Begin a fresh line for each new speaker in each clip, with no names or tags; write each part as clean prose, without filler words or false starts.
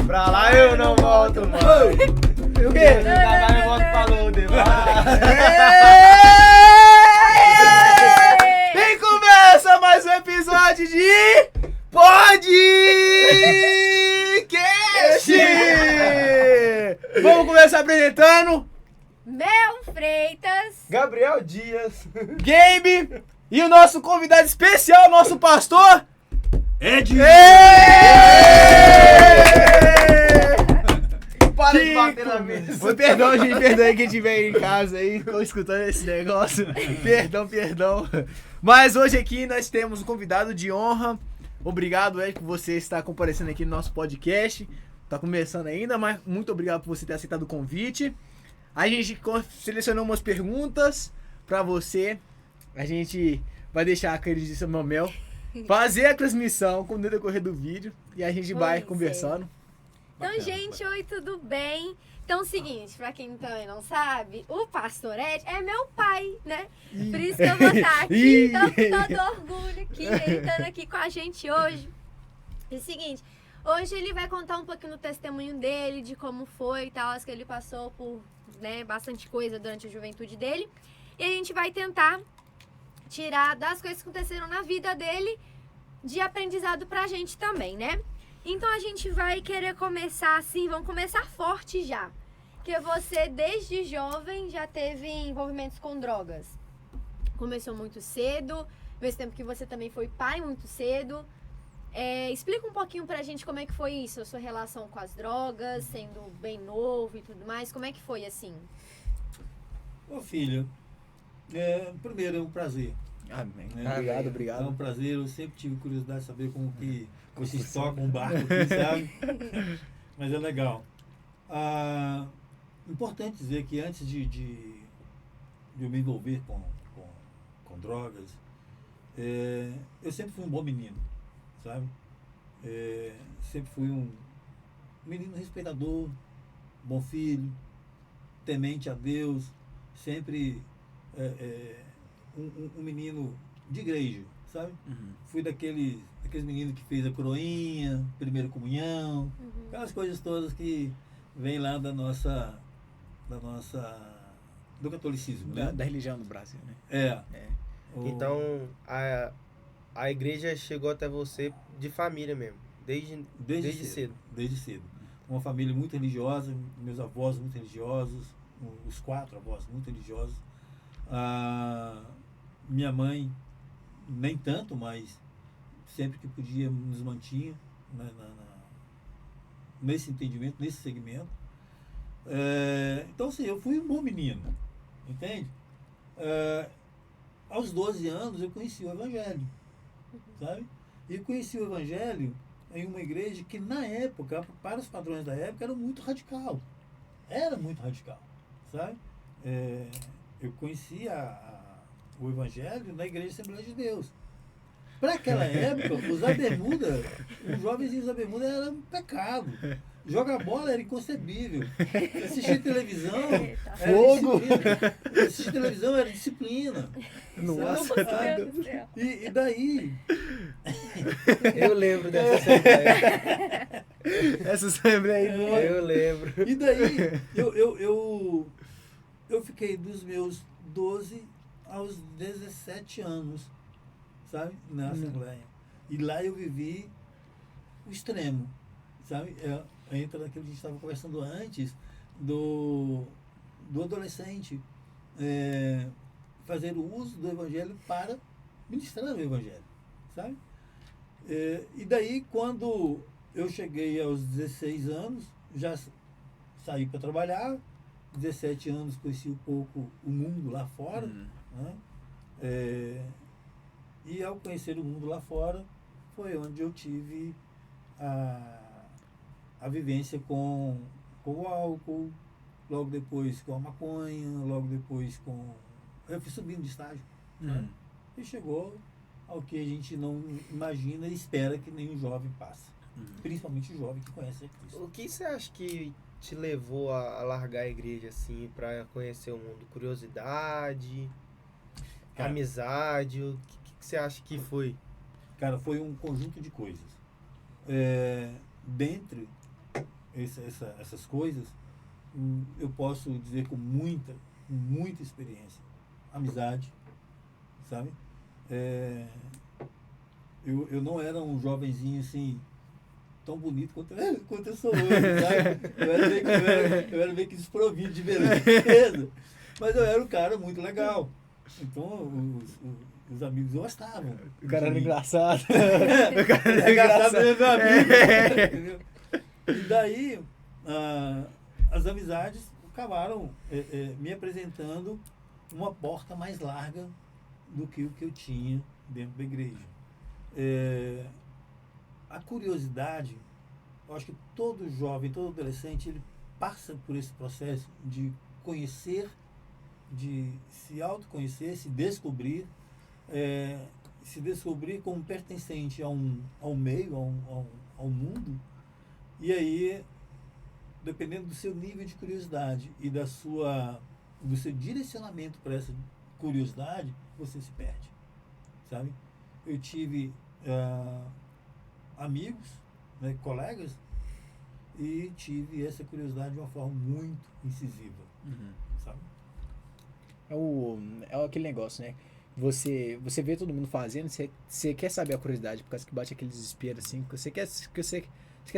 Pra lá eu não volto mais. O quê? Nunca mais volto pra Lodebar. E começa mais um episódio de Podcast! Vamos começar apresentando
Mel Freitas,
Gabriel Dias, Gabe e o nosso convidado especial, nosso pastor
Ed!
Para de bater na mesa. Perdão, gente, perdão aí quem estiver em casa aí, escutando esse negócio. Perdão. Mas hoje aqui nós temos um convidado de honra. Obrigado, Ed, por você estar comparecendo aqui no nosso podcast. Tá começando ainda, mas muito obrigado por você ter aceitado o convite. A gente selecionou umas perguntas pra você. A gente vai deixar a querida Samuel Mel fazer a transmissão com o decorrer do vídeo e a gente vai conversando.
Então, gente, oi, tudo bem? Então, é o seguinte, pra quem também não sabe, o pastor Ed é meu pai, né? Por isso que eu vou estar aqui, tô com todo orgulho aqui, ele estando aqui com a gente hoje. É o seguinte, hoje ele vai contar um pouquinho do testemunho dele, de como foi e tal, que ele passou por, né, bastante coisa durante a juventude dele. E a gente vai tentar tirar das coisas que aconteceram na vida dele de aprendizado pra gente também, né? Então a gente vai querer começar assim, vamos começar forte já. Porque você, desde jovem, já teve envolvimentos com drogas. Começou muito cedo, ao mesmo tempo que você também foi pai muito cedo. Explica um pouquinho pra gente como é que foi isso, a sua relação com as drogas, sendo bem novo e tudo mais. Como é que foi assim?
Ô filho, primeiro é um prazer.
Amém.
Né?
Obrigado.
É um prazer, eu sempre tive curiosidade de saber como que vocês tocam um barco aqui, sabe? Mas é legal. Importante dizer que antes de eu me envolver com drogas, eu sempre fui um bom menino, sabe? Sempre fui um menino respeitador, bom filho, temente a Deus, sempre um menino de igreja, sabe?
Uhum.
Fui daqueles meninos que fez a coroinha, primeira comunhão, aquelas coisas todas que vêm lá do catolicismo, né?
Da religião do Brasil, né?
Então, a igreja chegou até você de família mesmo, desde cedo.
Desde cedo. Uma família muito religiosa, meus avós muito religiosos, os 4 avós muito religiosos. Minha mãe, nem tanto, mas sempre que podia nos mantinha, né, nesse entendimento, nesse segmento. Então, assim, eu fui um bom menino, entende? Aos 12 anos eu conheci o Evangelho, sabe? E conheci o Evangelho em uma igreja que, na época, para os padrões da época, era muito radical. Sabe? Eu conheci o Evangelho na Igreja Assembleia de Deus. Para aquela época, usar bermuda, os jovens usar bermuda era um pecado. Jogar bola era inconcebível. Assistir televisão era
Fogo!
disciplina. Assistir televisão era disciplina.
Nossa,
sabe? E daí...
Eu lembro dessa assembleia.
Essa assembleia aí.
Eu lembro.
E daí, eu fiquei dos meus 12 aos 17 anos, sabe? Na Assembleia. E lá eu vivi o extremo, sabe? Entra naquilo que a gente estava conversando antes, do adolescente fazer o uso do Evangelho para ministrar o Evangelho, sabe? E daí, quando eu cheguei aos 16 anos, já saí para trabalhar, 17 anos conheci um pouco o mundo lá fora, né? E ao conhecer o mundo lá fora, foi onde eu tive a vivência com o álcool, logo depois com a maconha, logo depois com... Eu fui subindo de estágio, né? E chegou ao que a gente não imagina e espera que nenhum jovem passe. Principalmente o jovem que conhece a Cristo.
O que você acha que te levou a largar a igreja assim, para conhecer o mundo? Curiosidade? Amizade? O que você acha que foi?
Cara, foi um conjunto de coisas. Dentre essas coisas, eu posso dizer com muita experiência. Amizade, sabe? Eu não era um jovenzinho assim, tão bonito quanto eu sou hoje, sabe? Eu era meio que desprovido de beleza. Mas eu era um cara muito legal. Então, os amigos gostavam.
O cara era engraçado.
O cara era engraçado, meu amigo. Entendeu? E daí, as amizades acabaram me apresentando uma porta mais larga do que o que eu tinha dentro da igreja. A curiosidade, eu acho que todo jovem, todo adolescente, ele passa por esse processo de conhecer, de se autoconhecer, se descobrir como pertencente a um meio, a um mundo. E aí, dependendo do seu nível de curiosidade e do seu direcionamento para essa curiosidade, você se perde, sabe? Eu tive amigos, né, colegas, e tive essa curiosidade de uma forma muito incisiva, sabe?
É aquele negócio, né? Você vê todo mundo fazendo, você quer saber a curiosidade, por causa que bate aquele desespero, assim, você quer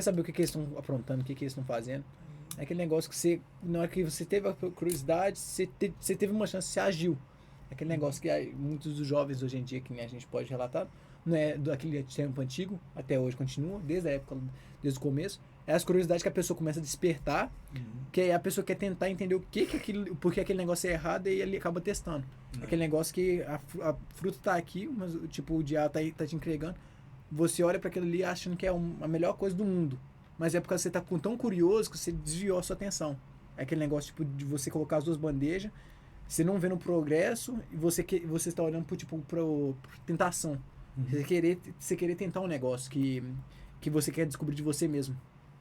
saber o que eles estão aprontando, o que eles estão fazendo. É aquele negócio que na hora que você teve a curiosidade, você teve uma chance, você agiu. É aquele negócio que muitos dos jovens hoje em dia, que a gente pode relatar, não é daquele tempo antigo, até hoje continua, desde a época, desde o começo. É as curiosidades que a pessoa começa a despertar, que a pessoa quer tentar entender por que aquele negócio é errado, e ele acaba testando. Aquele negócio que a fruta tá aqui, mas tipo, o diabo tá te entregando. Você olha para aquilo ali achando que é a melhor coisa do mundo. Mas é porque você tá tão curioso que você desviou a sua atenção. É aquele negócio tipo, de você colocar as duas bandejas, você não vê no progresso, e você está olhando pro tentação. Você querer tentar um negócio que você quer descobrir de você mesmo.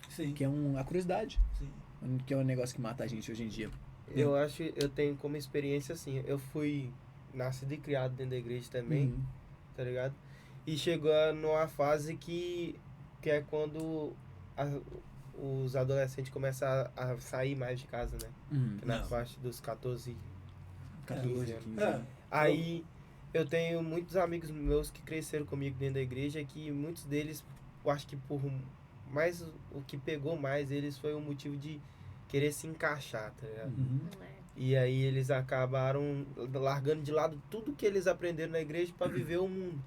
Sim.
Que é a curiosidade.
Sim.
Que é um negócio que mata a gente hoje em dia.
Eu tenho como experiência assim, eu fui nascido e criado dentro da igreja também, tá ligado? E chegou numa fase que é quando os adolescentes começam a sair mais de casa, né? Na parte dos 14 anos. Aí eu tenho muitos amigos meus que cresceram comigo dentro da igreja, que muitos deles, eu acho que mais o que pegou mais eles foi o motivo de querer se encaixar, tá ligado? E aí eles acabaram largando de lado tudo que eles aprenderam na igreja para viver o mundo.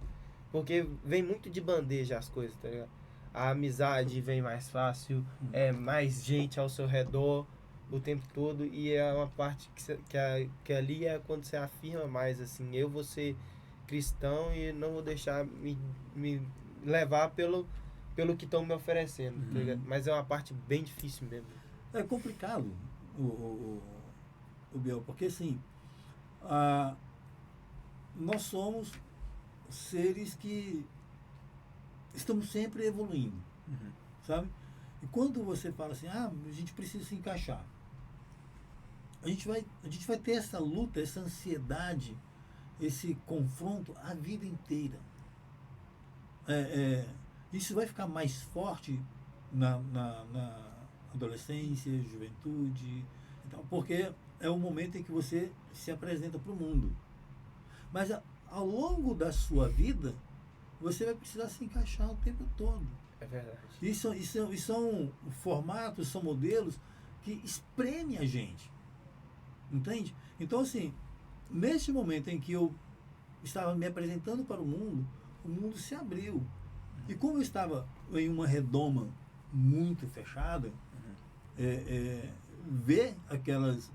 Porque vem muito de bandeja as coisas, tá ligado? A amizade vem mais fácil, é mais gente ao seu redor o tempo todo, e é uma parte que ali é quando você afirma mais, assim, eu vou ser cristão e não vou deixar me levar pelo que estão me oferecendo, tá ligado? Mas é uma parte bem difícil mesmo.
É complicado, o Biel, porque assim, nós somos seres que estamos sempre evoluindo, sabe? E quando você fala assim, a gente precisa se encaixar, a gente vai ter essa luta, essa ansiedade, esse confronto a vida inteira. Isso vai ficar mais forte na adolescência, juventude, então, porque é o momento em que você se apresenta para o mundo. Mas ao longo da sua vida, você vai precisar se encaixar o tempo todo.
É verdade.
E são formatos, são modelos que espremem a gente. Entende? Então, assim, neste momento em que eu estava me apresentando para o mundo se abriu. E como eu estava em uma redoma muito fechada, ver aquelas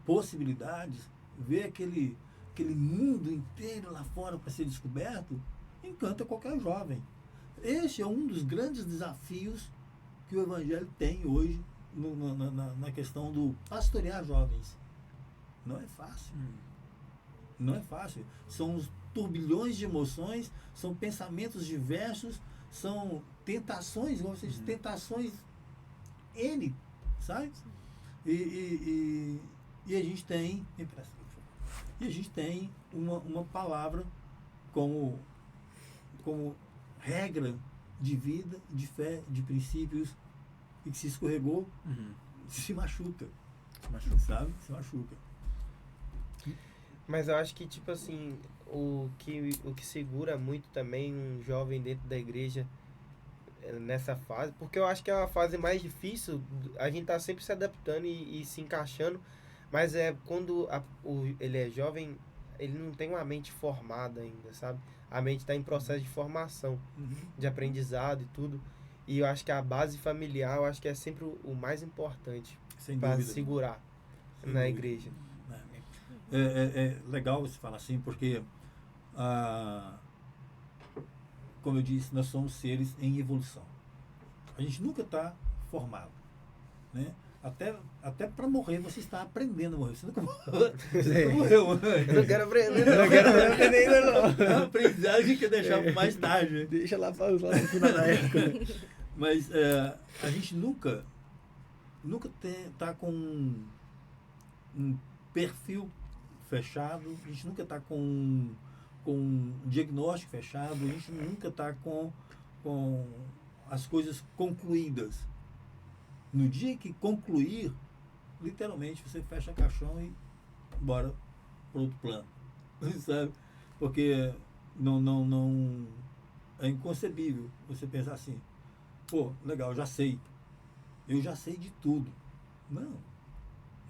possibilidades, ver aquele mundo inteiro lá fora para ser descoberto, encanta qualquer jovem. Este é um dos grandes desafios que o Evangelho tem hoje na questão do pastorear jovens. Não é fácil. Não é fácil. São os turbilhões de emoções, são pensamentos diversos, são tentações, como você diz, tentações N, sabe? E a gente tem uma palavra como regra de vida, de fé, de princípios, e que se escorregou, se machuca. Sabe? Se machuca.
Mas eu acho que, tipo assim, o que segura muito também um jovem dentro da igreja nessa fase, porque eu acho que é uma fase mais difícil, a gente tá sempre se adaptando e se encaixando, mas quando ele é jovem, ele não tem uma mente formada ainda, sabe? A mente está em processo de formação, de aprendizado e tudo, e eu acho que a base familiar, eu acho que é sempre o mais importante para segurar na igreja.
É legal você falar assim, porque, como eu disse, nós somos seres em evolução. A gente nunca está formado, né? Até para morrer, você está aprendendo a morrer. Você nunca morreu.
Eu não quero aprender,
não quero aprender ainda, não.
A aprendizagem que deixar para mais tarde.
Deixa lá no final da época.
Mas a gente nunca está com um perfil fechado, a gente nunca está com um diagnóstico fechado, a gente nunca está com as coisas concluídas. No dia que concluir, literalmente você fecha caixão e bora para outro plano, sabe? Porque não é inconcebível você pensar assim, pô, legal, eu já sei de tudo. Não,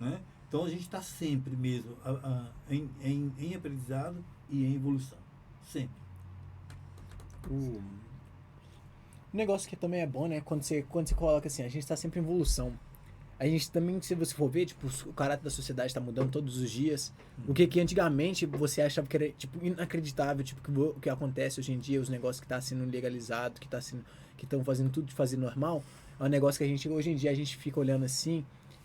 né? Então a gente está sempre mesmo em aprendizado e em evolução. Sempre.
Um negócio que também é bom, né? Quando você coloca assim, a gente está sempre em evolução. A gente também, se você for ver, tipo, o caráter da sociedade está mudando todos os dias. O que antigamente você achava que era tipo, inacreditável, tipo, o que acontece hoje em dia, os negócios que estão sendo legalizados, que estão fazendo tudo de fazer normal, é um negócio que a gente, hoje em dia, a gente fica olhando assim,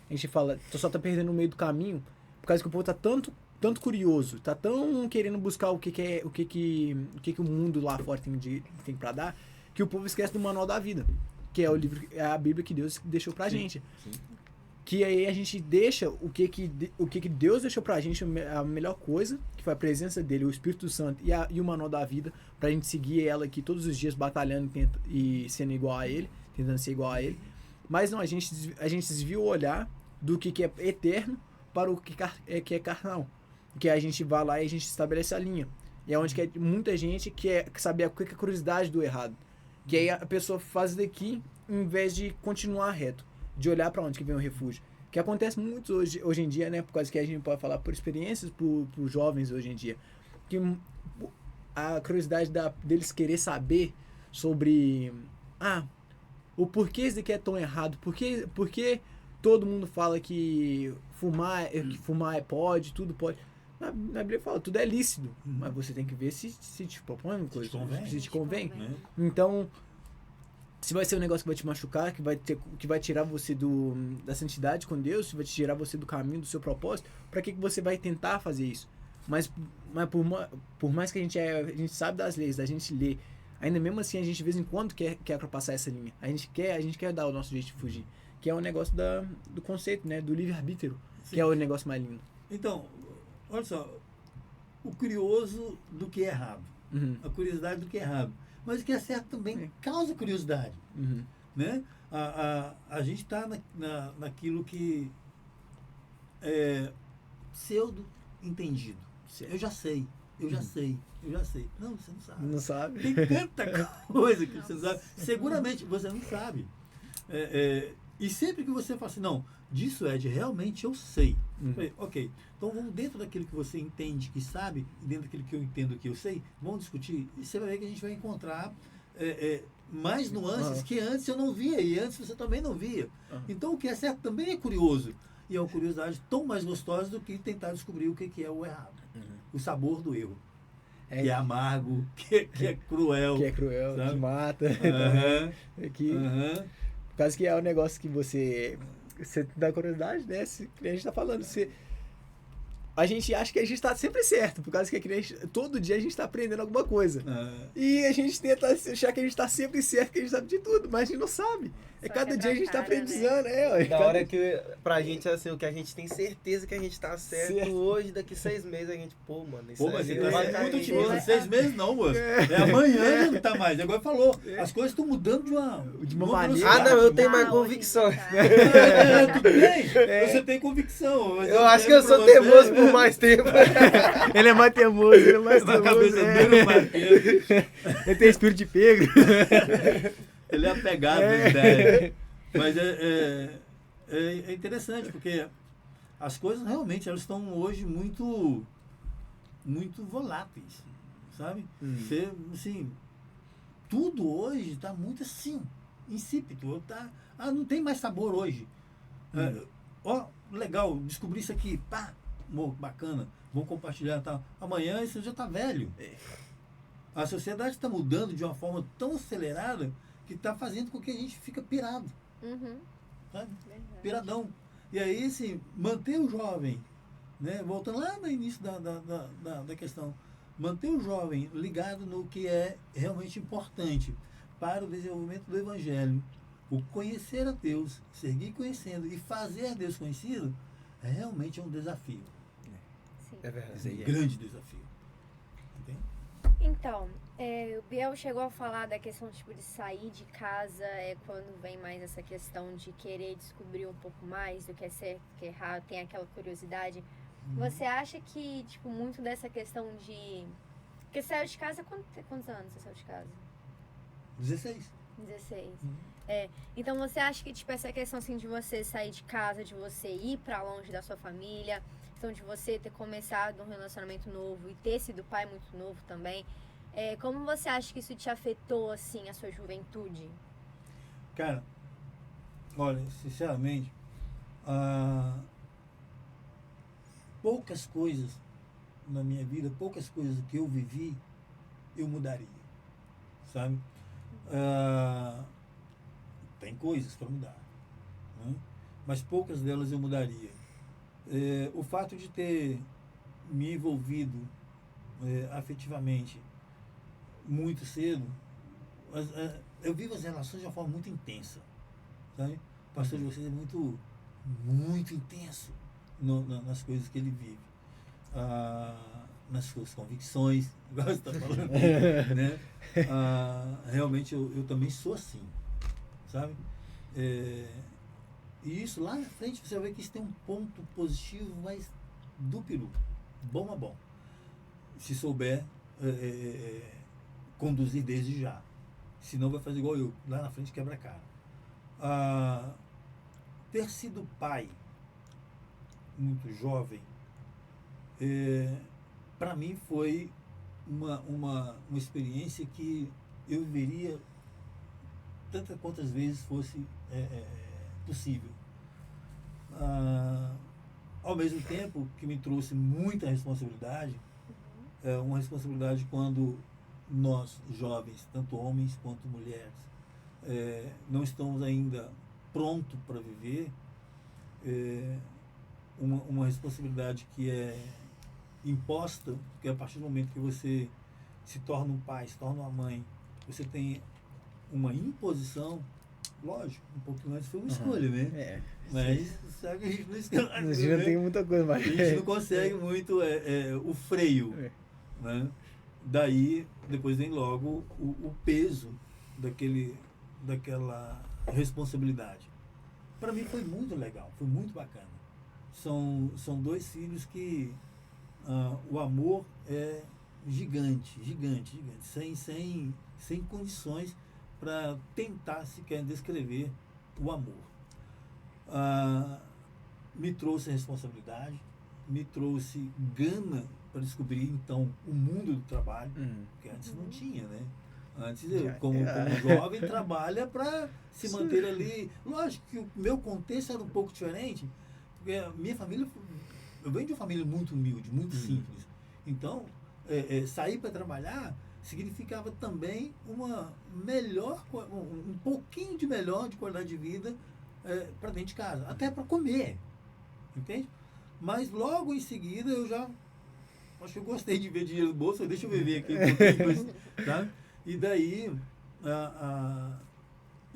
a gente fala, tu só tá perdendo no meio do caminho, por causa que o povo tá tanto curioso, tá tão querendo buscar o que o mundo lá fora tem pra dar, que o povo esquece do manual da vida, que é o livro, é a Bíblia que Deus deixou pra gente. Sim. Que aí a gente deixa o que Deus deixou pra gente, a melhor coisa, que foi a presença dele, o Espírito Santo e o manual da vida, pra gente seguir ela aqui todos os dias batalhando e sendo igual a ele, tentando ser igual a ele. Mas não, a gente desvia o olhar do que é eterno para o que é carnal. Que a gente vai lá e a gente estabelece a linha. E é onde que muita gente quer saber o que é a curiosidade do errado. Que aí a pessoa faz daqui, em vez de continuar reto. De olhar para onde que vem o refúgio. Que acontece muito hoje em dia, né? Por causa que a gente pode falar por experiências por jovens hoje em dia. Que a curiosidade deles querer saber sobre... o porquê isso daqui é tão errado. Por que todo mundo fala que fumar pode, tudo pode. Na Bíblia fala, tudo é lícito. Mas você tem que ver se te propõe uma coisa, se te convém. Então, se vai ser um negócio que vai te machucar, que vai tirar você da santidade com Deus, se vai te tirar você do caminho, do seu propósito, para que você vai tentar fazer isso? Mas por mais que a gente sabe das leis, a gente lê, ainda mesmo assim a gente de vez em quando quer ultrapassar essa linha. A gente quer dar o nosso jeito de fugir. Que é o negócio do conceito, né? Do livre-arbítrio, que é o negócio mais lindo.
Então, olha só, o curioso do que é errado, a curiosidade do que é errado. Mas o que é certo também causa curiosidade. Né? A gente está naquilo que é pseudo-entendido. Eu já sei. Não, você não sabe.
Não sabe?
Tem tanta coisa que você não sabe. Seguramente você não sabe. E sempre que você fala assim, não, disso realmente eu sei. Ok, então vamos dentro daquilo que você entende que sabe, e dentro daquilo que eu entendo que eu sei, vamos discutir, e você vai ver que a gente vai encontrar mais nuances que antes eu não via, e antes você também não via. Então o que é certo também é curioso. E é uma curiosidade tão mais gostosa do que tentar descobrir o que é o errado. O sabor do erro. Que é amargo, que é cruel.
Que é cruel, sabe? Que mata. Por causa que é um negócio que você dá curiosidade, né? A gente tá falando, a gente acha que a gente tá sempre certo, por causa que todo dia a gente tá aprendendo alguma coisa. E a gente tenta achar que a gente tá sempre certo, que a gente sabe de tudo, mas a gente não sabe. É
Só
cada
quebra
dia a gente tá
cara, né?
aprendizando, ué.
Da hora que pra gente, assim, o que a gente tem certeza que a gente tá certo,
Certo.
hoje, daqui 6 meses, a gente, pô, mano, isso
Pô, mas
aí
você tá
vai
sendo
cair.
muito otimista.
Vai-
6 meses não, moço. É amanhã já não tá mais. Agora falou. As coisas estão mudando
De uma maneira.
Ah, não, eu tenho
Ah,
mais
hoje em
convicção.
dia tá.
Tudo bem? Você tem convicção. Mas
Eu acho que eu sou
pra você-
teimoso por mais tempo.
Ele é mais teimoso, ele é mais
Na
teimoso.
cabeça
é.
dele, Marquinhos.
Ele tem espírito de pegro.
Ele é apegado às ideias. Mas é interessante, porque as coisas realmente elas estão hoje muito voláteis, sabe? Você, assim, tudo hoje está muito assim, insípido. Não tem mais sabor hoje. Legal, descobri isso aqui, pá, bacana, vamos compartilhar e tal. Amanhã isso já está velho. A sociedade está mudando de uma forma tão acelerada que está fazendo com que a gente fica pirado,
Uhum,
sabe?
verdade.
Piradão. E aí, assim, manter o jovem, né? Voltando lá no início da questão, manter o jovem ligado no que é realmente importante para o desenvolvimento do Evangelho, o conhecer a Deus, seguir conhecendo e fazer Deus conhecido, realmente é um desafio.
Sim.
É verdade.
Isso aí
Um
é.
grande desafio. Entende?
Então, o Biel chegou a falar da questão tipo, de sair de casa, quando vem mais essa questão de querer descobrir um pouco mais do que é certo, do que é errado, tem aquela curiosidade. Você acha que, tipo, muito dessa questão de... Porque você saiu de casa, quantos anos você saiu de casa?
16.
16. Então você acha que, tipo, essa questão, assim, de você sair de casa, de você ir pra longe da sua família, questão de você ter começado um relacionamento novo e ter sido pai muito novo também, como você acha que isso te afetou, assim, a sua juventude?
Cara, olha, sinceramente, poucas coisas na minha vida, poucas coisas que eu vivi, eu mudaria, sabe? Tem coisas para mudar, né? Mas poucas delas eu mudaria. O fato de ter me envolvido afetivamente muito cedo, eu vivo as relações de uma forma muito intensa, sabe? O pastor de vocês é muito, muito intenso nas coisas que ele vive, nas suas convicções, igual você está falando, né? Realmente eu também sou assim, sabe? E isso lá na frente você vai ver que isso tem um ponto positivo, mas do peru, bom a bom, se souber conduzir desde já. Senão vai fazer igual eu, lá na frente quebra a cara. Ter sido pai muito jovem, para mim foi uma experiência que eu viveria tantas quantas vezes fosse possível. Ao mesmo tempo que me trouxe muita responsabilidade, uma responsabilidade quando nós, jovens, tanto homens quanto mulheres, não estamos ainda prontos para viver, uma responsabilidade que é imposta, porque a partir do momento que você se torna um pai, se torna uma mãe, você tem uma imposição, lógico, um pouquinho antes foi uma escolha, né? Mas sabe que a gente não escolhe.
A gente não tem muita coisa mais.
A gente não consegue muito o freio, né? Daí, depois vem logo o peso daquela responsabilidade. Para mim foi muito legal, foi muito bacana. São 2 filhos que o amor é gigante, sem condições para tentar sequer descrever o amor. Me trouxe responsabilidade, me trouxe gana para descobrir então o mundo do trabalho, que antes não tinha, né? Antes eu, como jovem, trabalha para se manter ali. Lógico que o meu contexto era um pouco diferente, porque a minha família, eu venho de uma família muito humilde, muito simples. Então, sair para trabalhar significava também um pouquinho de melhor de qualidade de vida para dentro de casa, até para comer, entende? Mas logo em seguida eu já acho que eu gostei de ver dinheiro no bolso, deixa eu viver aqui um pouquinho, tá? E daí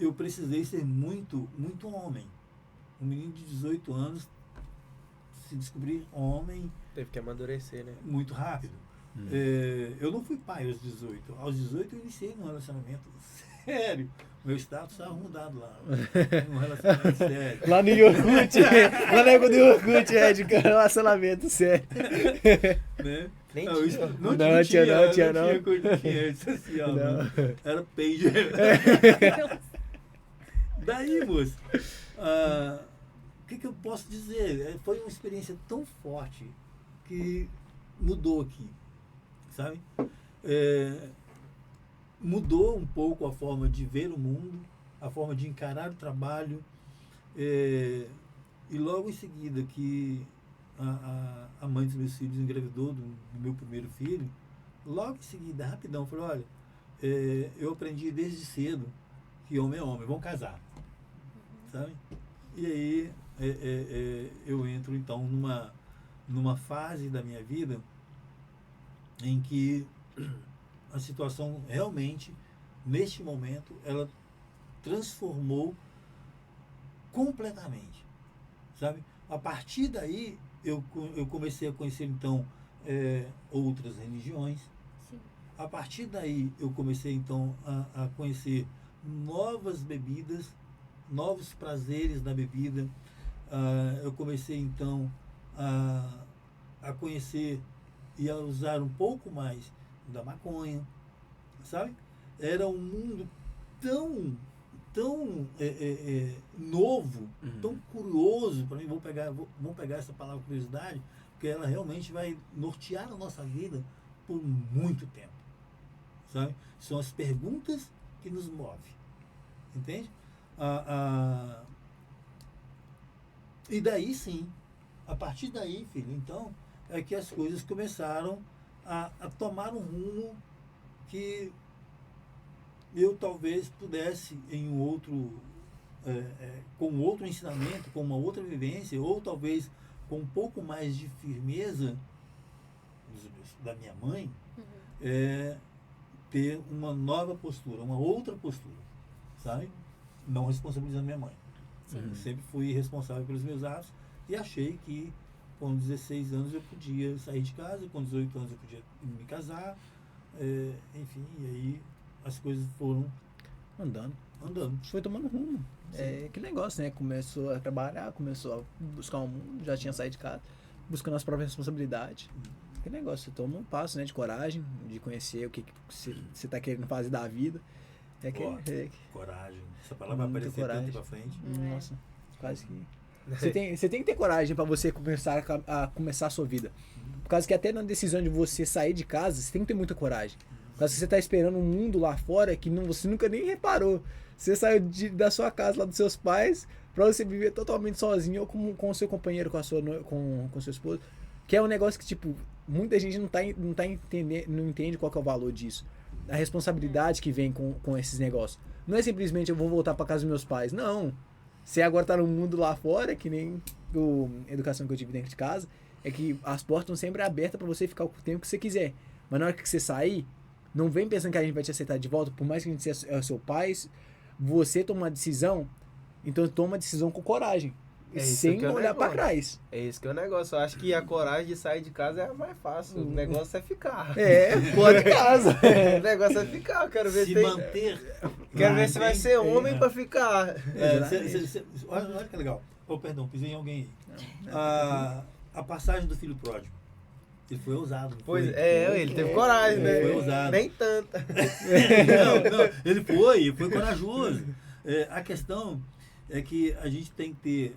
eu precisei ser muito, muito homem. Um menino de 18 anos se descobrir homem
Teve que amadurecer, né?
muito rápido. Eu não fui pai aos 18. Aos 18 eu iniciei um relacionamento sério. Meu status estava mudado lá. Um relacionamento sério.
Lá no Yorkut, lá na época do Yorkut, de relacionamento sério.
Né?
Nem
Não,
tinha.
isso
Não tinha.
Não tinha rede social, não. Era pager. Daí, moço, o que eu posso dizer? Foi uma experiência tão forte que mudou aqui, sabe? Mudou um pouco a forma de ver o mundo, a forma de encarar o trabalho, e logo em seguida que a mãe dos meus filhos engravidou do meu primeiro filho, logo em seguida, rapidão, falou, olha, eu aprendi desde cedo que homem é homem, vamos casar, sabe? E aí eu entro então numa fase da minha vida em que a situação realmente, neste momento, ela transformou completamente, sabe? A partir daí, eu comecei a conhecer, então, outras religiões.
Sim.
A partir daí, eu comecei, então, a conhecer novas bebidas, novos prazeres da bebida. Eu comecei, então, a conhecer e a usar um pouco mais da maconha, sabe? Era um mundo tão novo, tão curioso para mim. Vamos pegar essa palavra curiosidade, porque ela realmente vai nortear a nossa vida por muito tempo, sabe? São as perguntas que nos movem, entende? E daí sim, a partir daí, filho, então é que as coisas começaram a tomar um rumo que eu talvez pudesse em um outro, com outro ensinamento, com uma outra vivência, ou talvez com um pouco mais de firmeza da minha mãe, ter uma nova postura, uma outra postura, sabe? Não responsabilizando minha mãe. Eu sempre fui responsável pelos meus atos e achei que com 16 anos eu podia sair de casa, com 18 anos eu podia me casar, enfim, e aí as coisas foram
Andando.
andando.
Foi tomando rumo. Que negócio, né? Começou a trabalhar, começou a buscar um mundo, já tinha saído de casa, buscando as próprias responsabilidades. Que negócio, você toma um passo, né, de coragem, de conhecer o que você está querendo fazer da vida.
Coragem. Essa palavra vai aparecer tanto pra frente.
Nossa, quase que... Você tem que ter coragem para você começar a sua vida. Por causa que até na decisão de você sair de casa, você tem que ter muita coragem. Por causa que você tá esperando um mundo lá fora que você nunca nem reparou. Você saiu da sua casa, lá dos seus pais, para você viver totalmente sozinho ou com o seu companheiro, com seu esposo. Que é um negócio que, tipo, muita gente não entende qual que é o valor disso. A responsabilidade que vem com esses negócios. Não é simplesmente eu vou voltar para casa dos meus pais. Não. Você agora tá no mundo lá fora, que nem a educação que eu tive dentro de casa, é que as portas estão sempre abertas para você ficar o tempo que você quiser. Mas na hora que você sair, não vem pensando que a gente vai te aceitar de volta, por mais que a gente seja seu pai, você toma uma decisão, então toma a decisão com coragem. Sem olhar para trás.
É isso que é o negócio. Eu acho que a coragem de sair de casa é a mais fácil. O negócio é ficar.
Fora de casa.
O negócio é ficar. Eu quero ver
se manter.
Quero ver se vai ser homem para ficar.
Olha que legal. Perdão, pisei em alguém aí. A passagem do filho pródigo. Ele foi ousado.
Pois ele teve coragem, né?
Ele foi ousado.
Nem tanta.
Não, ele foi corajoso. A questão é que a gente tem que ter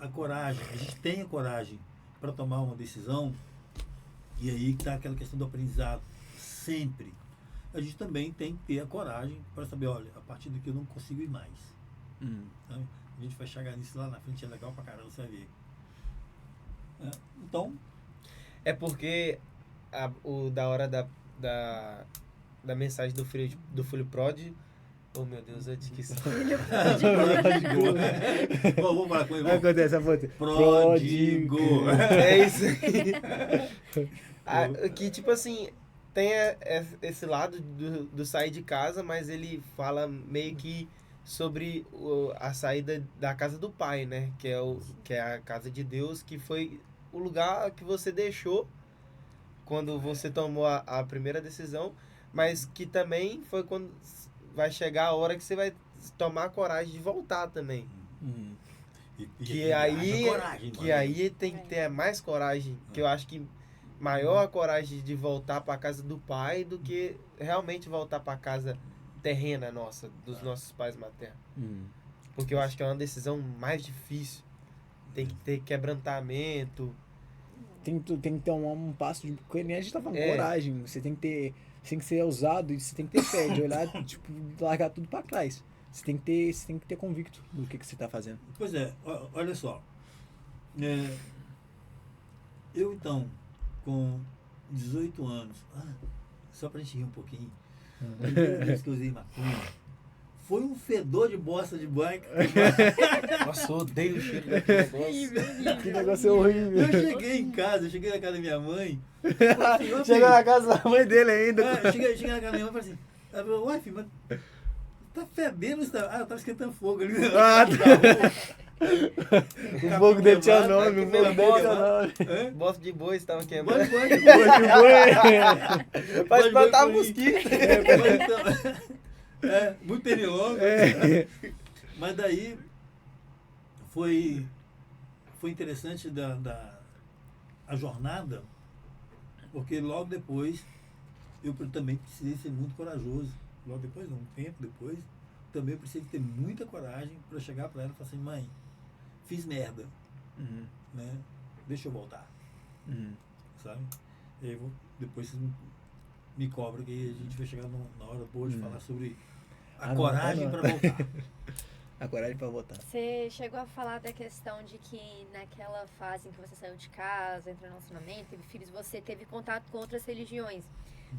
a coragem, a gente tem a coragem para tomar uma decisão, e aí está aquela questão do aprendizado. Sempre. A gente também tem que ter a coragem para saber, olha, a partir daqui eu não consigo ir mais. Sabe? A gente vai chegar nisso lá na frente, é legal pra caramba, você vai ver. Então...
É porque da hora da mensagem do filho pródigo. Oh meu Deus, eu te quis.
Vamos falar com ele.
Acontece a foto.
Pródigo.
É isso aí. Que tipo assim, tem esse lado do sair de casa, mas ele fala meio que sobre a saída da casa do Pai, né? Que é a casa de Deus, que foi o lugar que você deixou quando você tomou a primeira decisão, mas que também foi quando vai chegar a hora que você vai tomar a coragem de voltar também. Que aí tem que ter mais coragem, que eu acho que maior a coragem de voltar para a casa do pai do que realmente voltar para a casa terrena nossa, dos nossos pais maternos. Porque eu acho que é uma decisão mais difícil. Tem que ter quebrantamento.
Tem que ter um passo de... Porque nem a gente tá falando coragem. Você tem que ser ousado e você tem que ter fé de olhar, tipo, largar tudo para trás. Você tem que ter convicto do que você tá fazendo.
Pois é, olha só. Eu então, com 18 anos, só pra gente rir um pouquinho, a primeira vez que eu usei maconha, foi um fedor de bosta de banho.
Nossa, eu odeio o cheiro daquele negócio.
Que negócio horrível.
Eu cheguei na casa da minha mãe.
Chegou na casa da mãe dele ainda.
Cheguei na casa da minha mãe e falei assim, ela falou, uai, filho, mas tá fedendo? Eu tava esquentando fogo ali.
O fogo dele tinha nome, o fogo dele tinha nome.
Bosta de boi estava queimando.
Fogo de boi.
Pra espantar mosquito.
Muito pernilongo. Mas daí foi interessante a jornada, porque logo depois eu também precisei ser muito corajoso. Logo depois, não, um tempo depois, também eu precisei ter muita coragem para chegar para ela e falar assim, mãe, fiz merda, né? Deixa eu voltar, sabe? E aí depois vocês me cobram que a gente vai chegar na hora boa de falar sobre a coragem para voltar.
A coragem para voltar.
Você chegou a falar da questão de que naquela fase em que você saiu de casa, entrou no relacionamento, teve filhos, você teve contato com outras religiões.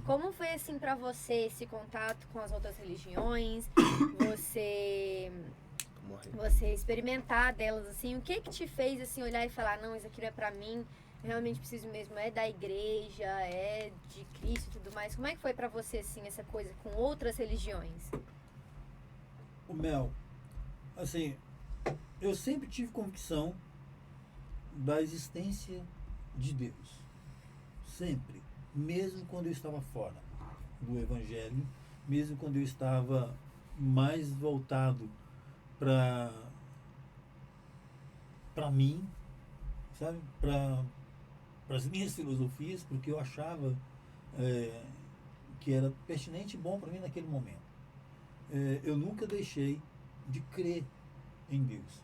Como foi assim pra você esse contato com as outras religiões? Você experimentar delas assim, o que te fez assim olhar e falar, não, isso aqui não é pra mim, eu realmente preciso mesmo é da igreja, é de Cristo e tudo mais. Como é que foi pra você assim essa coisa com outras religiões?
O Mel, assim, eu sempre tive convicção da existência de Deus. Sempre. Mesmo quando eu estava fora do Evangelho, mesmo quando eu estava mais voltado para mim, sabe? Para as minhas filosofias, porque eu achava que era pertinente e bom para mim naquele momento. Eu nunca deixei de crer em Deus.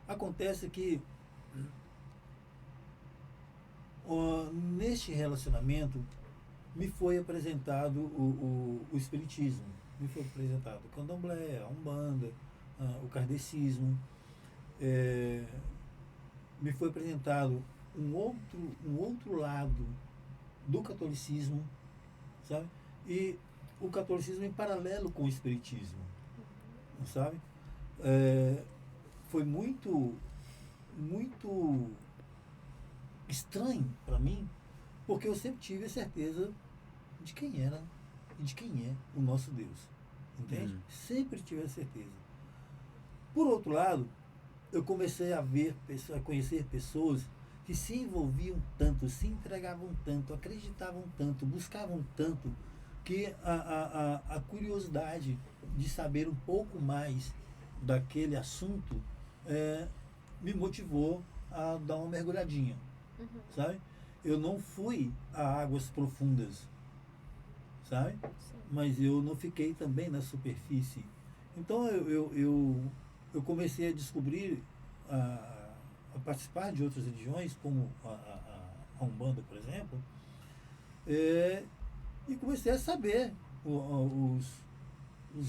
Acontece que neste relacionamento me foi apresentado o espiritismo, me foi apresentado o candomblé, a umbanda, o kardecismo, me foi apresentado um outro lado do catolicismo, sabe? E o catolicismo em paralelo com o espiritismo, sabe? Foi muito estranho para mim, porque eu sempre tive a certeza de quem era e de quem é o nosso Deus, entende? Sempre tive a certeza. Por outro lado, eu comecei a conhecer pessoas que se envolviam tanto, se entregavam tanto, acreditavam tanto, buscavam tanto, que a curiosidade de saber um pouco mais daquele assunto me motivou a dar uma mergulhadinha. Sabe? Eu não fui a águas profundas, sabe? Sim. Mas eu não fiquei também na superfície. Então eu comecei a descobrir, a participar de outras religiões, como a Umbanda, por exemplo, e comecei a saber os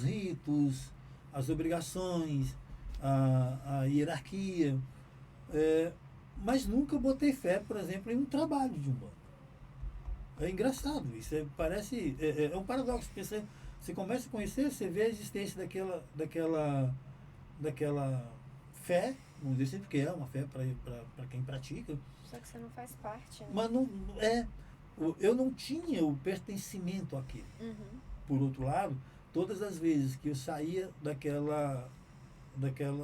ritos, as obrigações, a hierarquia, mas nunca botei fé, por exemplo, em um trabalho de Umbanda. É engraçado, isso parece, é um paradoxo, porque você começa a conhecer, você vê a existência daquela fé, vamos dizer assim, porque é uma fé para quem pratica.
Só que você não faz parte, né?
Mas eu não tinha o pertencimento àquilo. Por outro lado, todas as vezes que eu saía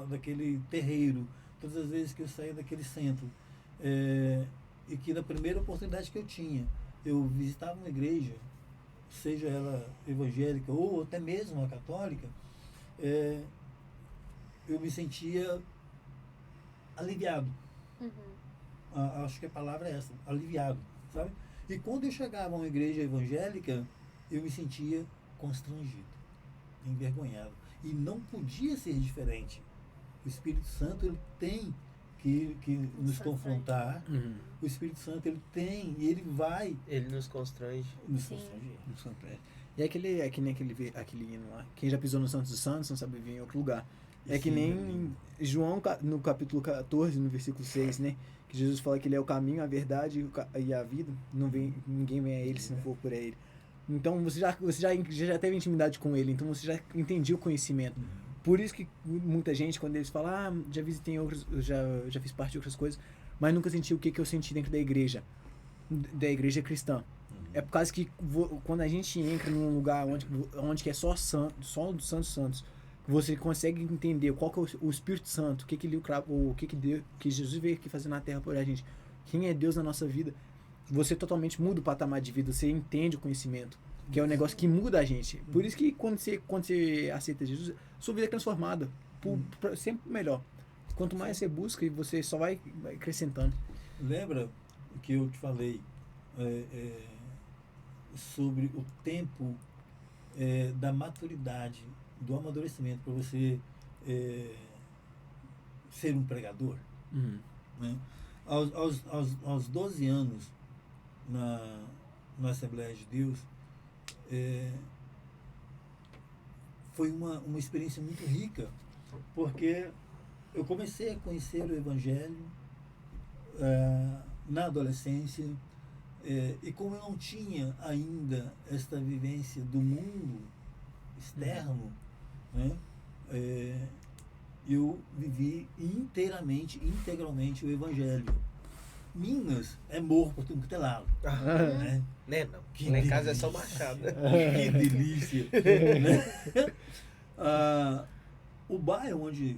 daquele terreiro, todas as vezes que eu saía daquele centro, e que na primeira oportunidade que eu tinha, eu visitava uma igreja, seja ela evangélica ou até mesmo a católica, eu me sentia aliviado. Acho que a palavra é essa, aliviado, sabe? E quando eu chegava a uma igreja evangélica, eu me sentia constrangido, envergonhado. E não podia ser diferente. O Espírito Santo, ele tem que nos confrontar. O Espírito Santo, ele vai...
Ele nos constrange.
Nos constranger.
Nos constrange. E é que nem aquele hino lá. Quem já pisou no Santos dos Santos não sabe viver em outro lugar. É que nem João, no capítulo 14, no versículo 6, né? Que Jesus fala que ele é o caminho, a verdade e a vida. Ninguém vem a ele se não for por ele. Então você já teve intimidade com ele, então você já entendia o conhecimento. Por isso que muita gente, quando eles falam, já visitei outros, já fiz parte de outras coisas, mas nunca senti o que eu senti dentro da igreja cristã. É por causa que quando a gente entra num lugar onde que é só dos santos, você consegue entender qual que é o Espírito Santo, o que Jesus veio aqui fazer na Terra por a gente, quem é Deus na nossa vida. Você totalmente muda o patamar de vida, você entende o conhecimento, que é um negócio que muda a gente. Por isso que quando você aceita Jesus, sua vida é transformada, sempre melhor. Quanto mais você busca, você só vai acrescentando.
Lembra que eu te falei sobre o tempo da maturidade, do amadurecimento para você ser um pregador? Né? Aos 12 anos na Assembleia de Deus, foi uma experiência muito rica, porque eu comecei a conhecer o Evangelho na adolescência, e como eu não tinha ainda esta vivência do mundo externo, né, eu vivi integralmente o Evangelho. Minas é morro por tudo que é lado. Né?
Né, não. Lá em casa é só machado.
Que delícia. Né? O bairro onde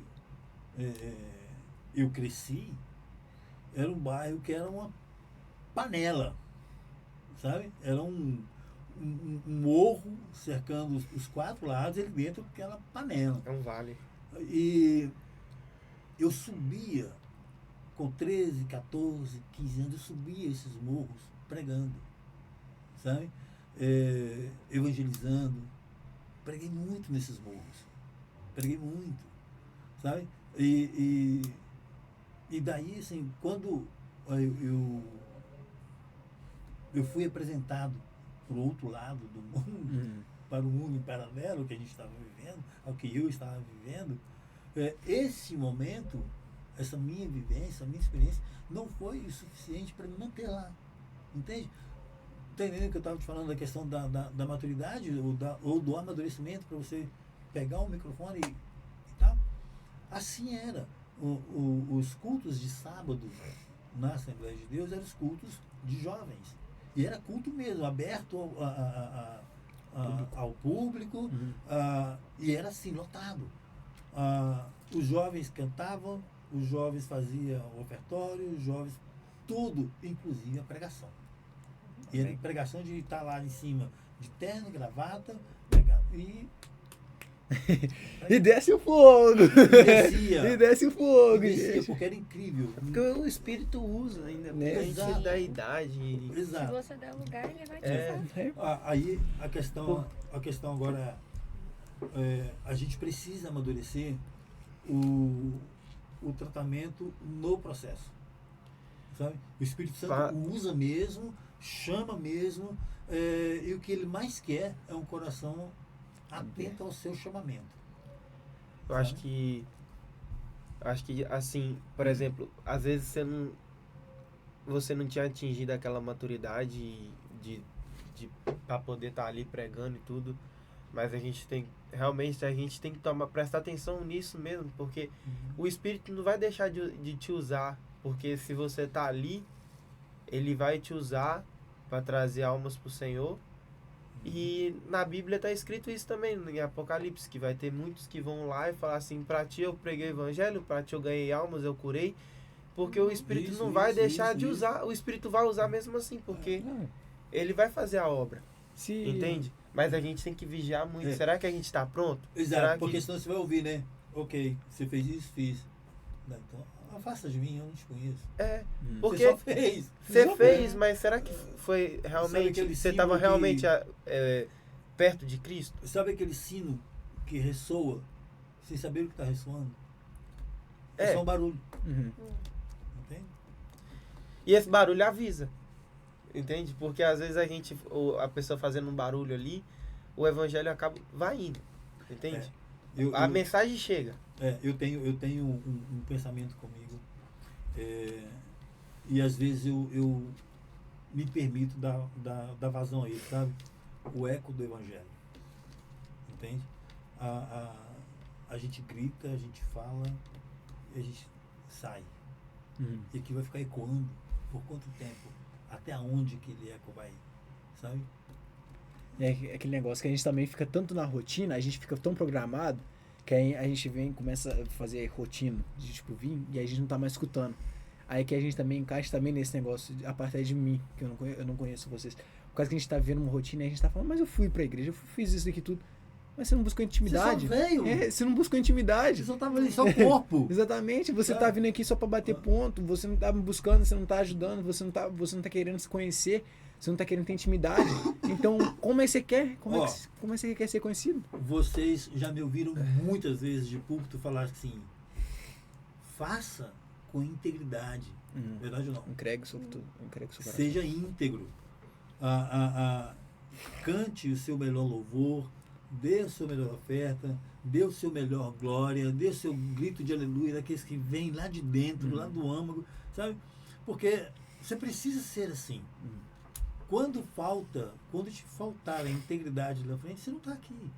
eu cresci era um bairro que era uma panela, sabe? Era um morro cercando os quatro lados, ele dentro daquela panela.
É um vale.
E eu subia com 13, 14, 15 anos, eu subia esses morros pregando, sabe? Evangelizando. Preguei muito nesses morros. Preguei muito, sabe? E daí, assim, quando eu fui apresentado para o outro lado do mundo, para o mundo paralelo que a gente estava vivendo, ao que eu estava vivendo, esse momento, essa minha vivência, a minha experiência, não foi o suficiente para me manter lá. Entende? Está entendendo que eu estava te falando da questão da maturidade ou do amadurecimento para você pegar o microfone e tal? Assim era. Os cultos de sábado na Assembleia de Deus eram os cultos de jovens. E era culto mesmo, aberto ao público, e era assim, lotado. Os jovens cantavam, os jovens faziam ofertório, os jovens, tudo, inclusive a pregação. E a pregação de estar lá em cima de terno, gravata,
e desce o fogo!
Descia.
E desce o fogo!
Descia, porque era incrível.
Porque o Espírito usa ainda,
Né?
a gente dá idade.
Exato.
Se você der lugar, ele vai te usar.
Aí a questão agora a gente precisa amadurecer o tratamento no processo, sabe? O Espírito Santo usa mesmo, chama mesmo, e o que ele mais quer é um coração atento ao seu chamamento.
Eu acho que assim, por exemplo, às vezes você não tinha atingido aquela maturidade para poder estar ali pregando e tudo, mas a gente tem que prestar atenção nisso mesmo, porque o Espírito não vai deixar de te usar, porque se você tá ali, ele vai te usar para trazer almas pro Senhor, E na Bíblia está escrito isso também, em Apocalipse, que vai ter muitos que vão lá e falar assim, para ti eu preguei o evangelho, para ti eu ganhei almas, eu curei, porque o Espírito não vai deixar de usar, o Espírito vai usar mesmo assim, porque ele vai fazer a obra, entende? Mas a gente tem que vigiar muito. Será que a gente está pronto?
Exato,
Será
porque
que...
senão você vai ouvir, né? Ok, você fez isso, fiz. Então, afasta de mim, eu não te conheço.
Porque
Você só fez.
você fez, mas será que foi realmente,
aquele
você estava
símbolo
realmente perto de Cristo?
Sabe aquele sino que ressoa sem saber o que está ressoando? É só um barulho. Entende?
E esse barulho avisa, entende? Porque às vezes a pessoa fazendo um barulho ali, o evangelho vai indo, entende? A mensagem chega.
Eu tenho um pensamento comigo, e às vezes eu me permito dar vazão a ele, sabe? O eco do evangelho, entende? A gente grita, a gente fala, e a gente sai. E aqui vai ficar ecoando por quanto tempo? Até onde aquele eco vai, sabe?
É aquele negócio que a gente também fica tanto na rotina, a gente fica tão programado, que aí a gente começa a fazer rotina, de tipo vir, e aí a gente não tá mais escutando. Aí que a gente também encaixa também nesse negócio, a partir de mim, que eu não conheço vocês. Por causa que a gente tá vivendo uma rotina e a gente tá falando, mas eu fui pra igreja, eu fiz isso aqui tudo. Mas você não buscou intimidade.
Você só veio.
Você não buscou intimidade.
Você só tava ali, só corpo.
Exatamente, você tá vindo aqui só pra bater ponto, você não tá me buscando, você não tá ajudando, você não tá querendo se conhecer, você não tá querendo ter intimidade. Então, como é que você quer? Como é que você quer ser conhecido?
Vocês já me ouviram muitas vezes de púlpito falar assim, faça com integridade. Verdade ou não?
Entregue sobre tudo.
Seja íntegro. Cante o seu melhor louvor, dê a sua melhor oferta, dê o seu melhor glória, dê o seu grito de aleluia, daqueles que vêm lá de dentro, lá do âmago, sabe? Porque você precisa ser assim. Quando te faltar a integridade da frente, você não está aqui.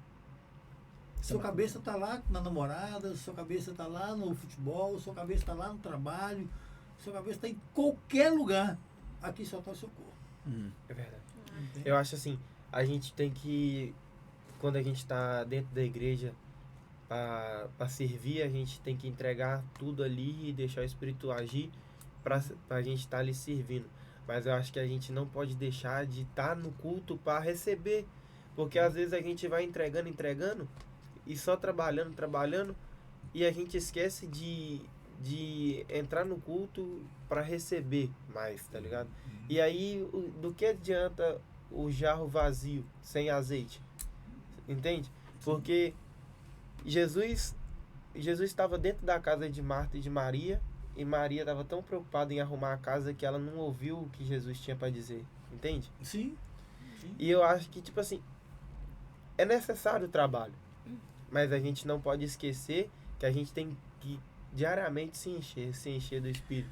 Sua cabeça está lá na namorada, sua cabeça está lá no futebol, sua cabeça está lá no trabalho, sua cabeça está em qualquer lugar. Aqui só está o seu corpo.
É verdade. Eu acho assim, a gente tem que, quando a gente está dentro da igreja, para servir, a gente tem que entregar tudo ali e deixar o Espírito agir para a gente estar ali servindo. Mas eu acho que a gente não pode deixar de estar no culto para receber. Porque às vezes a gente vai entregando, e só trabalhando, e a gente esquece de entrar no culto para receber mais, tá ligado? E aí, do que adianta o jarro vazio, sem azeite? Entende? Porque Jesus estava dentro da casa de Marta e de Maria, e Maria estava tão preocupada em arrumar a casa que ela não ouviu o que Jesus tinha para dizer. Entende?
Sim.
E eu acho que, tipo assim, é necessário o trabalho, mas a gente não pode esquecer que a gente tem que diariamente se encher do Espírito.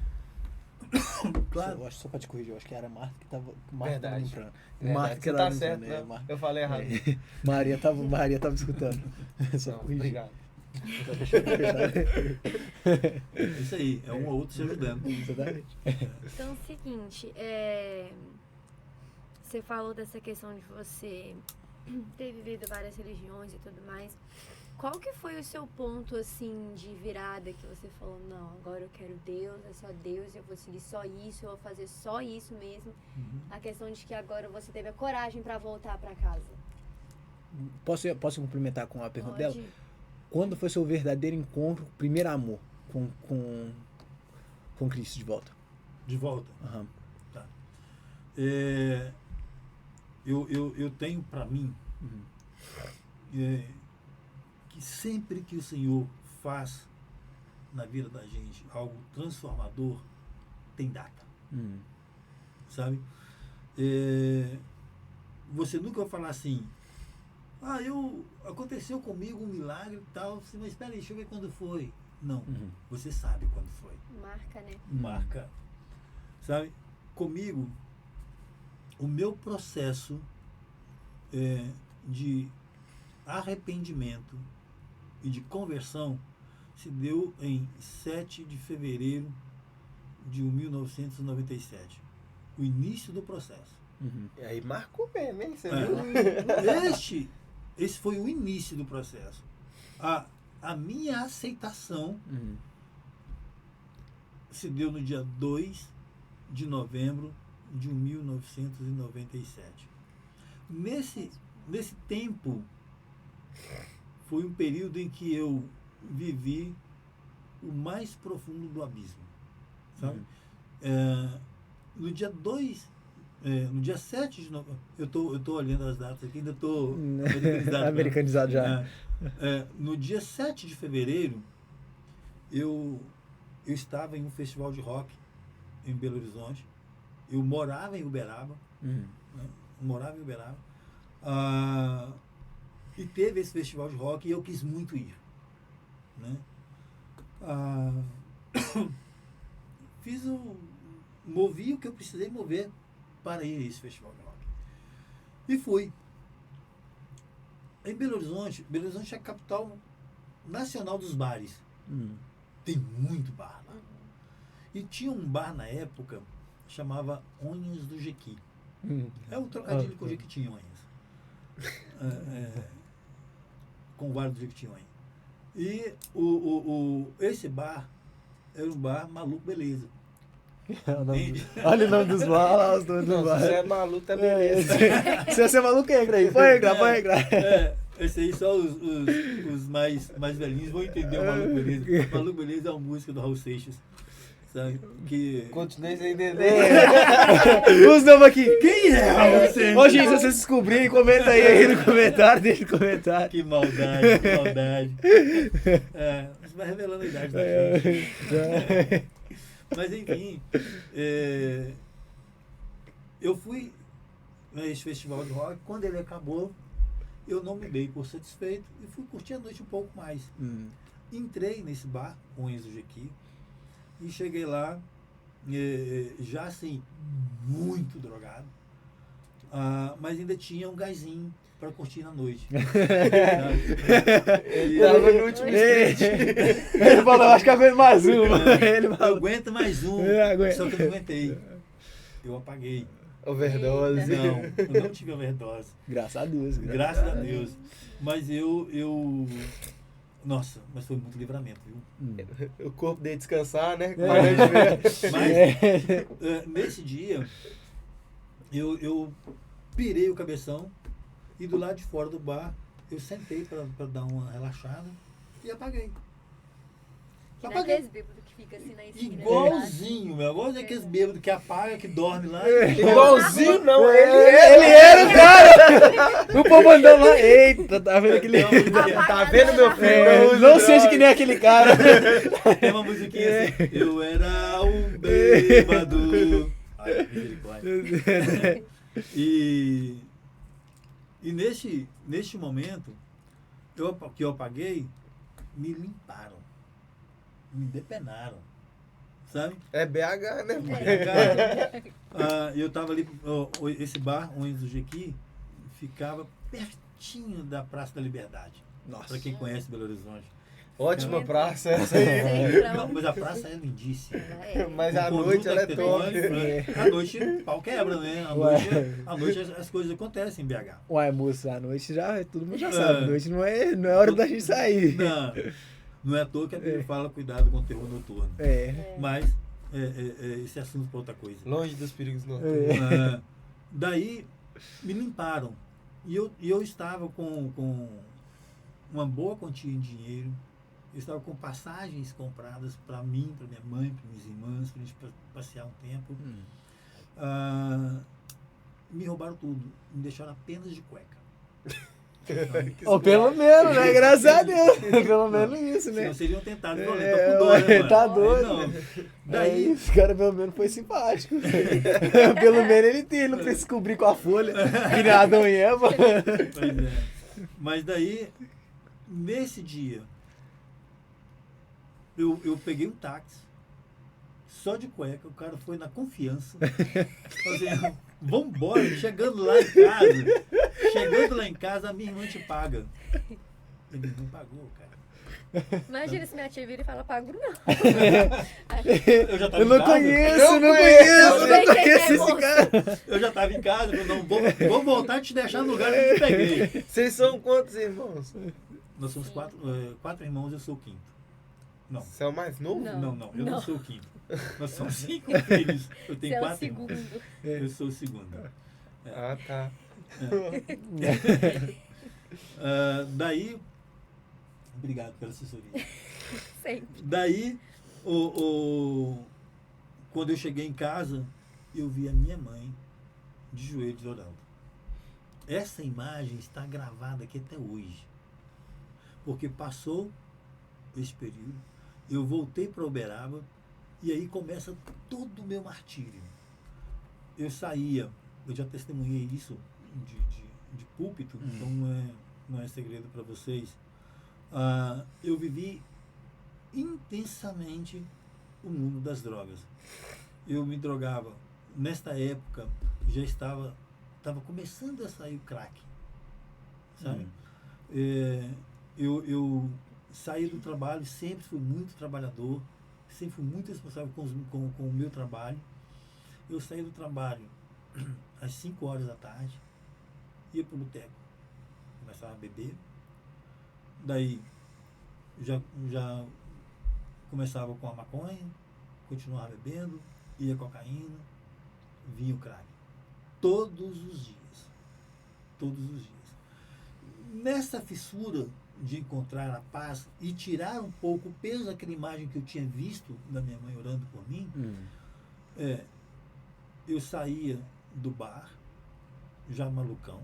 Claro. Eu acho, só pra te corrigir, eu acho que era Marta que tava.
Verdade.
Marta que
você
tava
tá certo, né? Eu falei errado.
Maria tava escutando. Só
Não,
corrigir.
obrigado.
É isso aí, é um ou outro se ajudando.
Exatamente.
Então é o seguinte, você falou dessa questão de você ter vivido várias religiões e tudo mais. Qual que foi o seu ponto, assim, de virada que você falou, não, agora eu quero Deus, é só Deus, eu vou seguir só isso, eu vou fazer só isso mesmo. A questão de que agora você teve a coragem para voltar para casa.
Posso complementar com a pergunta
Pode.
dela? Quando foi seu verdadeiro encontro, primeiro amor com Cristo de volta?
De volta.
Uhum.
Tá. Eu tenho para mim que sempre que o Senhor faz na vida da gente algo transformador, tem data. Sabe? Você nunca vai falar assim, aconteceu comigo um milagre e tal, mas espera aí, deixa eu ver quando foi. Não, você sabe quando foi.
Marca, né?
Marca. Sabe? Comigo, o meu processo de arrependimento e de conversão se deu em 7 de fevereiro de 1997. O início do processo.
E aí marcou mesmo, hein? Você
É.
viu?
Esse foi o início do processo. A minha aceitação se deu no dia 2 de novembro de 1997. Nesse tempo, foi um período em que eu vivi o mais profundo do abismo. Sabe? No dia 2, no dia 7 de novembro, eu tô olhando as datas aqui, ainda estou
Americanizado já.
No dia 7 de fevereiro, eu estava em um festival de rock em Belo Horizonte. Eu morava em Uberaba. E teve esse festival de rock e eu quis muito ir. Né? Movi o que eu precisei mover para ir a esse festival de rock. E fui. Em Belo Horizonte é a capital nacional dos bares. Tem muito bar lá. E tinha um bar na época, chamava Onhas do Jequi. É um trocadilho com Jequitinhonhas. Com o bar do Jequitinhonha. E esse bar era um bar Maluco Beleza.
Olha o nome dos bares, os nomes dos
Se
bares.
você é maluco, tá beleza.
Se você é maluco, entra aí. Pode entrar.
Esse aí só os mais velhinhos vão entender o Maluco Beleza. Maluco Beleza é uma música do Raul Seixas. Sabe? Que...
Continuei sem entender.
Os nomes aqui.
Quem é Raul Seixas?
Ô, gente, se vocês descobrirem, comenta aí no comentário, deixa no comentário.
Que maldade, que maldade. Você vai revelando a idade da gente. Mas enfim, eu fui nesse festival de rock. Quando ele acabou, eu não me dei por satisfeito e fui curtir a noite um pouco mais. Entrei nesse bar com o Enzo Jequi e cheguei lá já assim, muito drogado, mas ainda tinha um gásinho para curtir na noite.
Ele tava no último sprint.
Ele falou, acho que aguento mais uma.
Eu aguento mais um, só que eu não aguentei. Eu apaguei.
Overdose.
Não, eu não tive overdose.
Graças a Deus.
Graças a Deus. Mas nossa, mas foi muito livramento, viu?
O corpo dele descansar, né?
Mas nesse dia, eu pirei o cabeção e do lado de fora do bar, eu sentei para dar uma relaxada e apaguei.
Não é aqueles bêbados que fica assim na esquina.
Igualzinho, meu. Igualzinho aqueles bêbados que apaga, que dorme lá.
Igualzinho, não.
Ele era o cara. O povo andando lá. Eita, tá vendo aquele...
Tá vendo, meu filho?
Não seja que nem aquele cara.
Tem uma musiquinha assim. Eu era um bêbado. Ai, misericórdia. E neste momento que eu apaguei, me limparam. Me depenaram, sabe?
É BH, né?
Eu tava ali, esse bar, o Enzo Jequi, ficava pertinho da Praça da Liberdade.
Nossa.
Pra quem conhece Belo Horizonte.
Ótima praça essa aí.
Não, mas a praça é lindíssima.
Mas
O
à
conjunto
noite ela é top.
arquitetônico, à noite o pau quebra, né? À noite as coisas acontecem em BH.
Uai, moça, à noite já, todo mundo já sabe. À noite não é hora da gente sair.
Não é à toa que a Bíblia fala cuidado com o terror noturno. Mas esse assunto para outra coisa.
Longe dos perigos noturnos.
Daí me limparam. E eu estava com uma boa quantia em dinheiro. Eu estava com passagens compradas para mim, para minha mãe, para minhas irmãs, para a gente passear um tempo. Me roubaram tudo. Me deixaram apenas de cueca.
Ou pelo menos, né? Graças a Deus. Pelo menos isso, né?
Não seriam tentados violentos. Tô com dor, né, mano?
Tá doido.
Não. Daí,
Esse cara pelo menos foi simpático. Pelo menos ele não precisa cobrir com a folha. Que nem Adão e Eva.
Pois é. Mas daí, nesse dia, eu peguei um táxi, só de cueca, o cara foi na confiança. Assim, vambora, chegando lá em casa, a minha irmã te paga. Ele não pagou, cara.
Imagina se minha tia vira e fala pagro, não.
Eu já tava
Eu não
em casa.
conheço, não
sei quem
conheço
é,
esse
moço.
cara.
Eu já tava em casa, eu não vou voltar e te deixar no lugar que eu te peguei.
Vocês são quantos irmãos?
Nós somos quatro irmãos, eu sou o quinto. Não.
Você é o mais novo?
Não.
Eu não
Não.
sou o quinto. Nós somos 5 filhos. Eu
Você
tenho
é o
4 irmãos.
segundo.
Eu sou o segundo.
Ah, tá.
Daí, obrigado pela assessoria.
Sempre.
Daí, quando eu cheguei em casa, eu vi a minha mãe de joelhos orando. Essa imagem está gravada aqui até hoje. Porque passou esse período, eu voltei para Uberaba e aí começa todo o meu martírio. Eu saía, eu já testemunhei isso de púlpito, então não é segredo para vocês. Eu vivi intensamente o mundo das drogas. Eu me drogava. Nesta época já estava começando a sair o crack, sabe? Eu saí do trabalho, sempre fui muito trabalhador, sempre fui muito responsável com o meu trabalho. Eu saí do trabalho às 5 horas da tarde, ia para o boteco, começava a beber, daí já começava com a maconha, continuava bebendo, ia cocaína, vinha o crack. Todos os dias. Todos os dias. Nessa fissura de encontrar a paz e tirar um pouco o peso daquela imagem que eu tinha visto da minha mãe orando por mim, eu saía do bar, já malucão,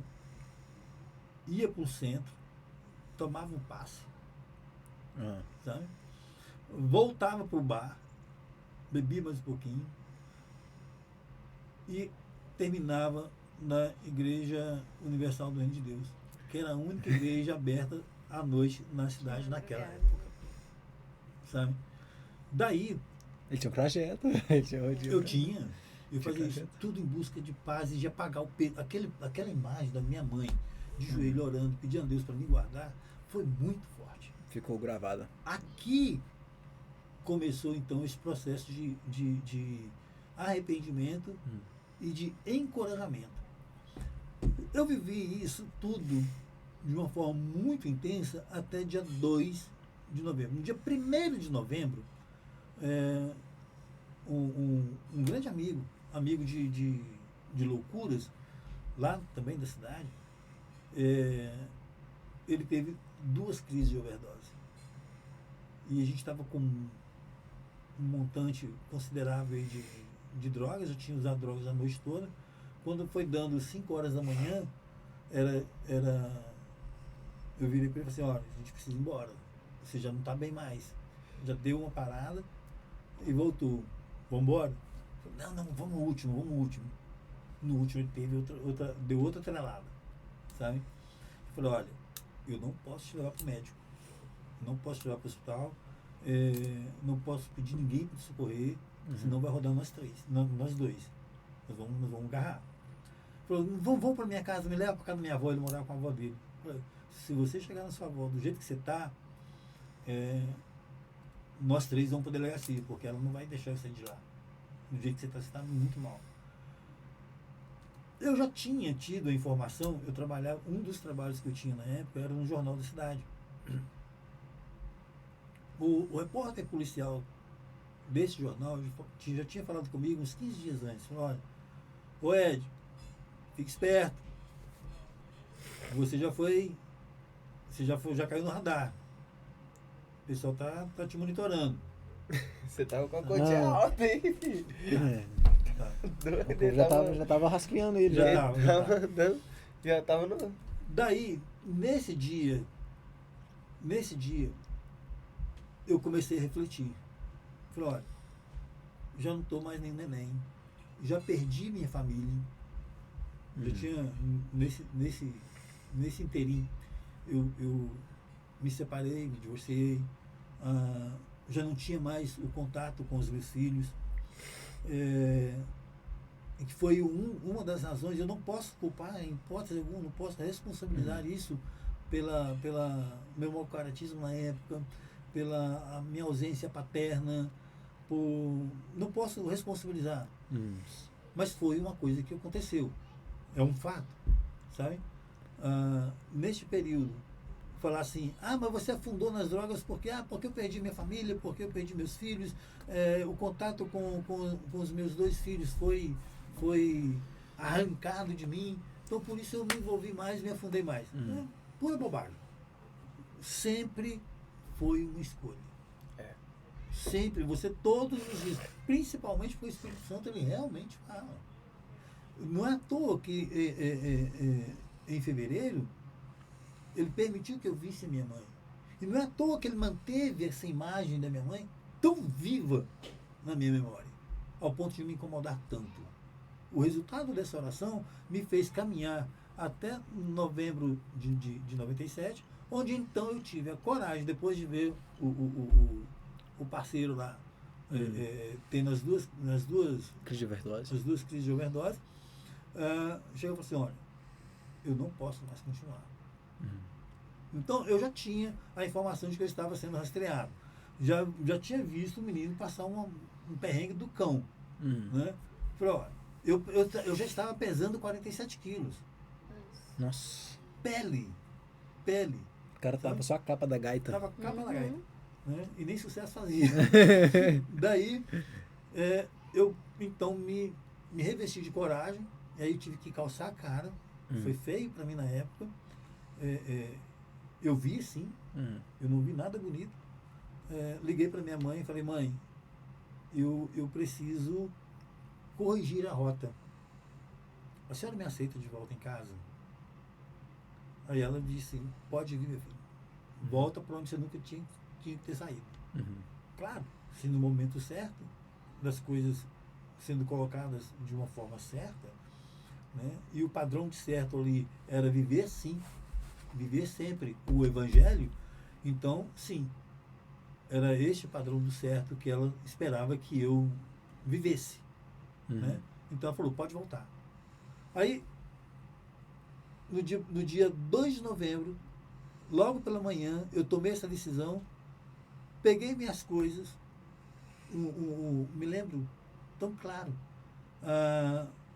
ia para o centro, tomava um passe, sabe? Voltava para o bar, bebia mais um pouquinho e terminava na Igreja Universal do Reino de Deus, que era a única igreja aberta à noite na cidade naquela época, sabe? Daí
Ele tinha um projeto.
eu fazia isso tudo em busca de paz e de apagar o peso. Aquela imagem da minha mãe de joelho orando, pedindo a Deus para me guardar, foi muito forte.
Ficou gravada.
Aqui começou então esse processo de arrependimento e de encorajamento. Eu vivi isso tudo de uma forma muito intensa até dia 2 de novembro. No dia 1º de novembro, um grande amigo de loucuras, lá também da cidade, ele teve 2 crises de overdose. E a gente estava com um montante considerável aí de drogas, eu tinha usado drogas a noite toda. Quando foi dando 5 horas da manhã, eu virei para ele e falei assim, olha, a gente precisa ir embora, você já não está bem mais. Já deu uma parada e voltou. Vamos embora? Não, vamos no último. No último ele teve deu outra trelada, sabe? Eu falei, olha, eu não posso te levar para o médico, não posso te levar para o hospital, não posso pedir ninguém para te socorrer, senão vai rodar nós dois. Nós vamos agarrar. Falou, vamos para minha casa, me leva para casa da minha avó, ele morava com a avó dele. Falei, se você chegar na sua avó do jeito que você está, nós 3 vamos para a delegacia, porque ela não vai deixar eu sair de lá. Do jeito que você está muito mal. Eu já tinha tido a informação, eu trabalhava, um dos trabalhos que eu tinha na época era no Jornal da Cidade. O repórter policial desse jornal já tinha falado comigo uns 15 dias antes. Falou, olha, ô Ed, fique esperto. Você já caiu no radar. O pessoal tá te monitorando.
Você tava com a cotinha alta, hein, filho?
Tá.
Já tava rasqueando ele.
Já tava no...
Daí, nesse dia, eu comecei a refletir. Falei, olha, já não estou mais nem neném. Já perdi minha família. Já tinha, nesse inteirinho, eu me separei, me divorciei. Já não tinha mais o contato com os meus filhos. Que foi uma das razões, eu não posso culpar, em hipótese alguma, não posso responsabilizar isso pela meu mau caratismo na época, pela a minha ausência paterna, não posso responsabilizar, mas foi uma coisa que aconteceu, é um fato, sabe? Neste período, falar assim, mas você afundou nas drogas porque eu perdi minha família, porque eu perdi meus filhos, o contato com os meus 2 filhos foi arrancado de mim, então por isso eu me envolvi mais, me afundei mais. Pura bobagem. Sempre foi uma escolha. Sempre, você todos os dias, principalmente porque o Espírito Santo, ele realmente fala. Não é à toa que em fevereiro ele permitiu que eu visse a minha mãe. E não é à toa que ele manteve essa imagem da minha mãe tão viva na minha memória, ao ponto de me incomodar tanto. O resultado dessa oração me fez caminhar até novembro de 97, onde então eu tive a coragem, depois de ver o parceiro lá tendo as duas
Crise de overdose.
as duas crises de overdose, chega e fala assim, olha, eu não posso mais continuar. Então eu já tinha a informação de que eu estava sendo rastreado. Já tinha visto o menino passar um perrengue do cão. Né? Falei, olha, eu já estava pesando 47 quilos.
Nossa.
Pele.
O cara tava só a capa da gaita.
Tava a capa da gaita. Né? E nem sucesso fazia. Daí, eu então me revesti de coragem, e aí eu tive que calçar a cara. Foi feio para mim na época. Eu vi sim, eu não vi nada bonito. Liguei para minha mãe e falei, mãe, eu preciso corrigir a rota. A senhora me aceita de volta em casa? Aí ela disse, pode vir, meu filho. Volta para onde você nunca tinha que ter saído. Claro, se no momento certo, das coisas sendo colocadas de uma forma certa, né, e o padrão de certo ali era viver sim, viver sempre o evangelho, então sim, era este padrão do certo que ela esperava que eu vivesse. Né? Então ela falou, pode voltar. Aí, no dia 2 de novembro, logo pela manhã, eu tomei essa decisão, peguei minhas coisas, me lembro tão claro,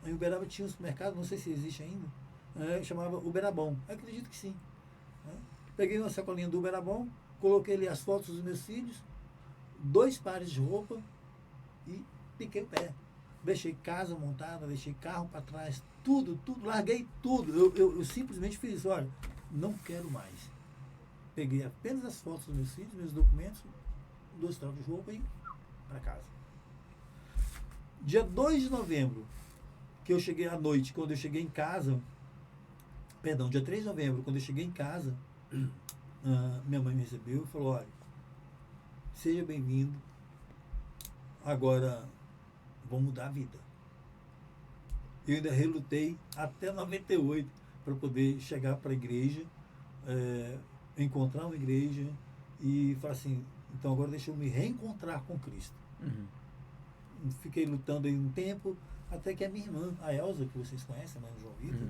em Uberaba tinha um supermercado, não sei se existe ainda, chamava Uberabão, eu acredito que sim. Peguei uma sacolinha do Uberabão, coloquei ali as fotos dos meus filhos, 2 pares de roupa e piquei o pé. Deixei casa montada, deixei carro para trás, tudo, larguei tudo. Eu simplesmente fiz isso, olha, não quero mais. Peguei apenas as fotos dos meus filhos, meus documentos, 2 trocas de roupa e para casa. Dia 2 de novembro, que eu cheguei à noite, quando eu cheguei em casa, perdão, dia 3 de novembro, quando eu cheguei em casa, minha mãe me recebeu e falou, olha, seja bem-vindo, agora vamos mudar a vida. Eu ainda relutei até 98 para poder chegar para a igreja, encontrar uma igreja e falar assim, então agora deixa eu me reencontrar com Cristo. Fiquei lutando aí um tempo, até que a minha irmã, a Elza, que vocês conhecem, né, João Vitor,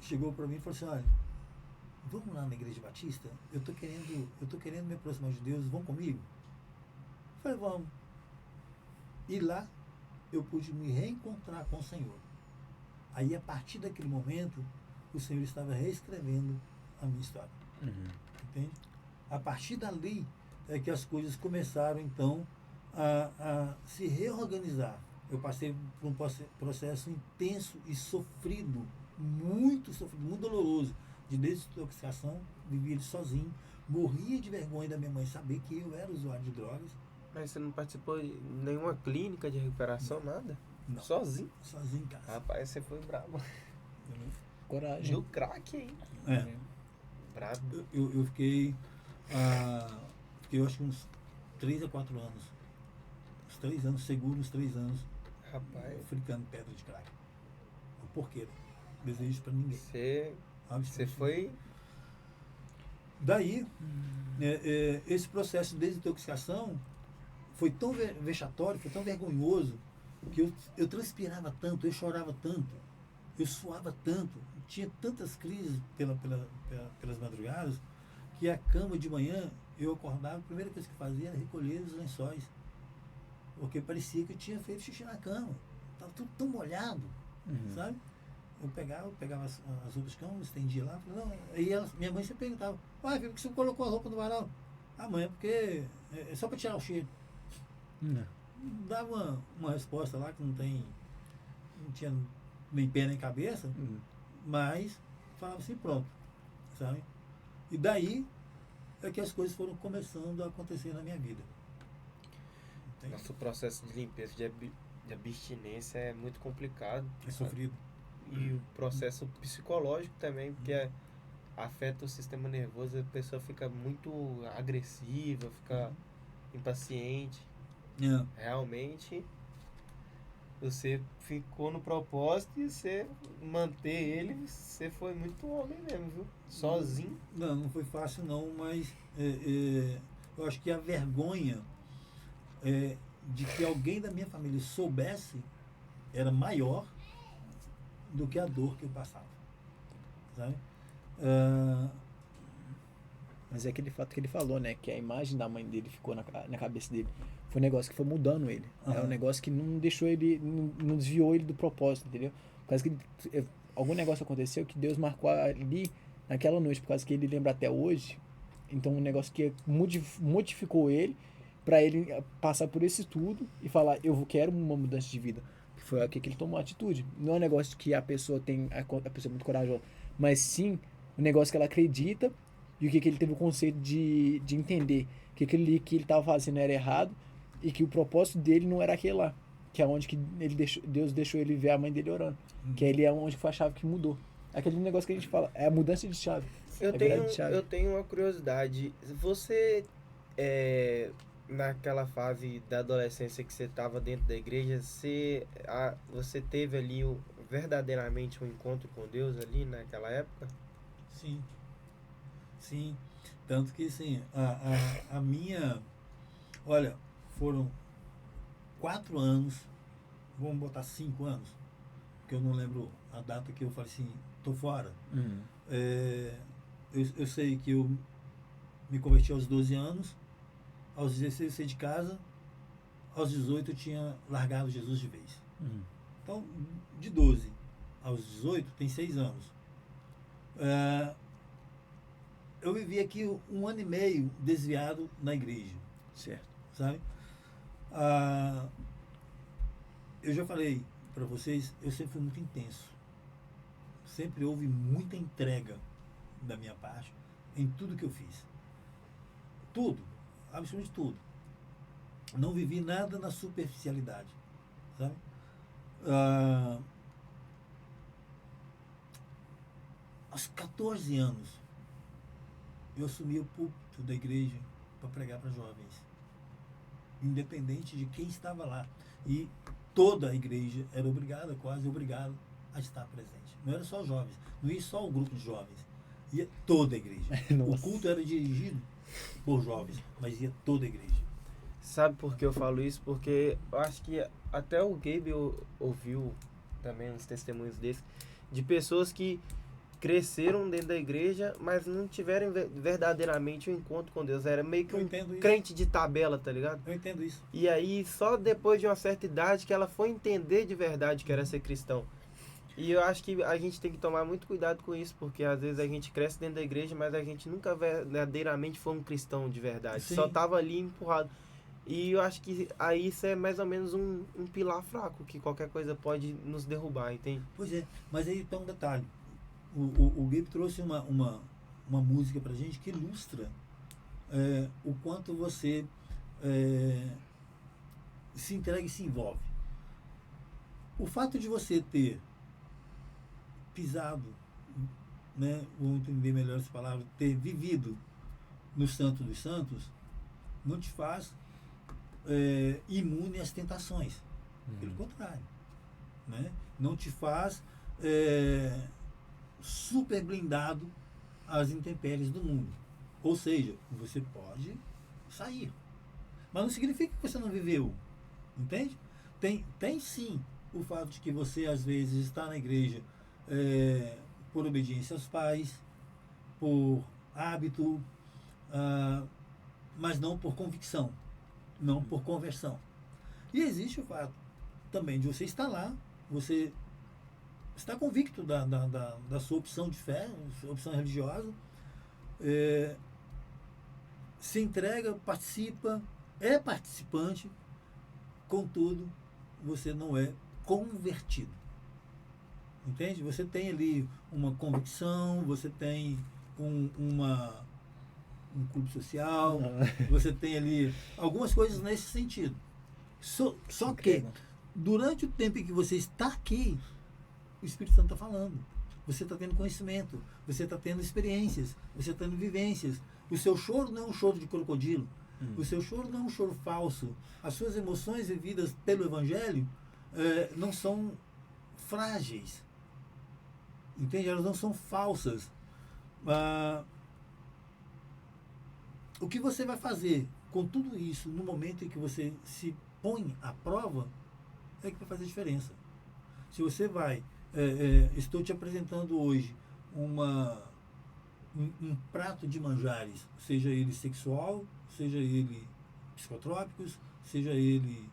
chegou para mim e falou assim, olha, vamos lá na Igreja Batista? Eu tô querendo me aproximar de Deus, vão comigo? Eu falei, vamos. E lá eu pude me reencontrar com o Senhor. Aí, a partir daquele momento, o Senhor estava reescrevendo a minha história. Entende? A partir dali é que as coisas começaram, então, a se reorganizar. Eu passei por um processo intenso e sofrido, muito doloroso, de desintoxicação, vivia ele sozinho, morria de vergonha da minha mãe saber que eu era usuário de drogas.
Mas você não participou de nenhuma clínica de recuperação, nada?
Não.
Sozinho?
Sozinho em casa.
Rapaz, você foi brabo.
Coragem.
Do crack aí. Brabo.
Eu fiquei, eu acho que uns 3 a 4 anos. Uns 3 anos, seguro uns 3 anos.
Rapaz.
Fricando pedra de crack. O porquê? Desejo pra ninguém.
Você foi...
Daí, esse processo de desintoxicação foi tão vexatório, foi tão vergonhoso, que eu transpirava tanto, eu chorava tanto, eu suava tanto, tinha tantas crises pelas madrugadas, que a cama de manhã, eu acordava, a primeira coisa que fazia era recolher os lençóis. Porque parecia que eu tinha feito xixi na cama. Estava tudo tão molhado, sabe? Eu pegava as roupas de cama, estendia lá. Não, aí minha mãe sempre perguntava, pai, por que você colocou a roupa no varal? Ah, mãe, é porque é só para tirar o cheiro. Dava uma resposta lá que não tinha nem pé nem cabeça, mas falava assim, pronto, sabe? E daí é que as coisas foram começando a acontecer na minha vida. Entende?
Nosso processo de limpeza, de abstinência é muito complicado.
É sofrido.
E o processo psicológico também, porque afeta o sistema nervoso, a pessoa fica muito agressiva, fica impaciente. Realmente, você ficou no propósito e você manter ele, você foi muito homem mesmo, viu? Sozinho.
Não foi fácil não, mas eu acho que a vergonha de que alguém da minha família soubesse era maior do que a dor que eu passava, sabe?
Mas é aquele fato que ele falou, né? Que a imagem da mãe dele ficou na cabeça dele. Foi um negócio que foi mudando ele. É um negócio que não deixou ele, não desviou ele do propósito, entendeu? Por causa que algum negócio aconteceu que Deus marcou ali naquela noite, por causa que ele lembra até hoje. Então, um negócio que modificou ele para ele passar por esse tudo e falar, eu quero uma mudança de vida. Que foi aqui que ele tomou a atitude. Não é um negócio que a pessoa a pessoa é muito corajosa, mas sim um negócio que ela acredita e o que ele teve o conceito de entender que aquele que ele estava fazendo era errado e que o propósito dele não era aquele lá, que é onde que Deus deixou ele ver a mãe dele orando, que ele é onde foi a chave que mudou. Aquele negócio que a gente fala, é a mudança de chave.
Eu tenho uma curiosidade. Você, naquela fase da adolescência que você estava dentro da igreja, você teve ali verdadeiramente um encontro com Deus ali naquela época?
Sim. Tanto que, sim, a minha... Olha, foram 4 anos, vamos botar 5 anos, porque eu não lembro a data que eu falei assim, tô fora. Eu sei que eu me converti aos 12 anos, aos 16 eu saí de casa, aos 18 eu tinha largado Jesus de vez. Então, de 12 aos 18, tem 6 anos. Eu vivi aqui 1 ano e meio desviado na igreja.
Certo.
Sabe? Eu já falei para vocês, eu sempre fui muito intenso. Sempre houve muita entrega da minha parte em tudo que eu fiz. Tudo. Absolutamente tudo. Não vivi nada na superficialidade. Sabe? Aos 14 anos, eu assumi o púlpito da igreja para pregar para jovens, independente de quem estava lá. E toda a igreja era quase obrigada a estar presente. Não era só jovens, não ia só o grupo de jovens, ia toda a igreja. O culto era dirigido por jovens, mas ia toda a igreja.
Sabe por que eu falo isso? Porque eu acho que até o Gabe ouviu também uns testemunhos desses, de pessoas que cresceram dentro da igreja, mas não tiveram verdadeiramente um encontro com Deus. Era meio que um crente de tabela, tá ligado?
Eu entendo isso.
E aí, só depois de uma certa idade que ela foi entender de verdade que era ser cristão. E eu acho que a gente tem que tomar muito cuidado com isso, porque às vezes a gente cresce dentro da igreja, mas a gente nunca verdadeiramente foi um cristão de verdade. Sim. Só tava ali empurrado. E eu acho que aí isso é mais ou menos um pilar fraco, que qualquer coisa pode nos derrubar, entende?
Pois é, mas aí tem um detalhe. O Gabe trouxe uma música pra gente que ilustra o quanto você se entrega e se envolve. O fato de você ter pisado, né, vamos entender melhor essa palavra, ter vivido no Santo dos Santos, não te faz imune às tentações. Pelo contrário, né? Não te faz super blindado às intempéries do mundo. Ou seja, você pode sair, mas não significa que você não viveu, entende? Tem sim o fato de que você às vezes está na igreja por obediência aos pais, por hábito, mas não por convicção, não por conversão. E existe o fato também de você estar lá, você está convicto da sua opção de fé, sua opção religiosa, se entrega, participa, é participante, contudo, você não é convertido. Entende? Você tem ali uma convicção, você tem um clube social, você tem ali algumas coisas nesse sentido. Só que, durante o tempo em que você está aqui, o Espírito Santo está falando. Você está tendo conhecimento, você está tendo experiências, você está tendo vivências. O seu choro não é um choro de crocodilo. O seu choro não é um choro falso. As suas emoções vividas pelo Evangelho não são frágeis. Entende? Elas não são falsas. O que você vai fazer com tudo isso no momento em que você se põe à prova é que vai fazer diferença. Se você vai... estou te apresentando hoje um prato de manjares, seja ele sexual, seja ele psicotrópicos, seja ele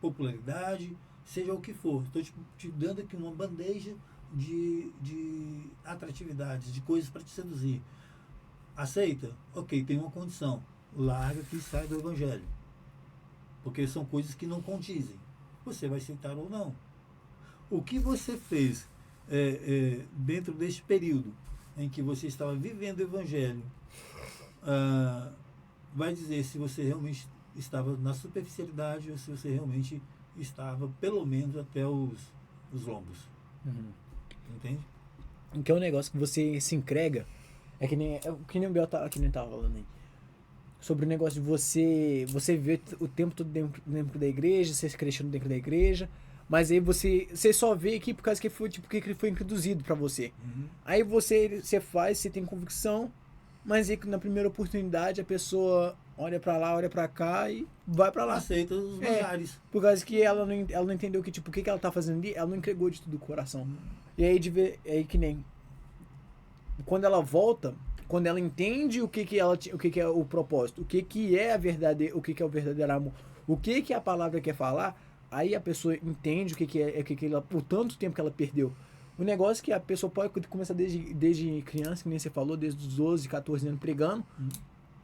popularidade, seja o que for. Estou te dando aqui uma bandeja de atratividades, de coisas para te seduzir. Aceita? Ok, tem uma condição. Larga que sai do Evangelho. Porque são coisas que não condizem. Você vai aceitar ou não. O que você fez dentro deste período em que você estava vivendo o Evangelho vai dizer se você realmente estava na superficialidade ou se você realmente estava pelo menos até os lombos. Entende?
Que é um negócio que você se entrega, que nem o Bel que nem tava falando aí. Sobre o negócio de você viver o tempo todo dentro da igreja, ser crescendo dentro da igreja, mas aí você só vê aqui por causa que ele foi introduzido pra você. Aí você faz, você tem convicção, mas aí na primeira oportunidade a pessoa olha pra lá, olha pra cá e vai pra lá.
Aceita os lugares.
Por causa que ela não entendeu que, tipo, o que ela tá fazendo ali, ela não entregou de tudo o coração. E aí, aí que nem... Quando ela volta, quando ela entende o que é o propósito, o que é a verdade, o que é o verdadeiro amor, o que a palavra quer falar, aí a pessoa entende o que ela, por tanto tempo que ela perdeu. O negócio é que a pessoa pode começar desde criança, que nem você falou, desde os 12, 14 anos pregando,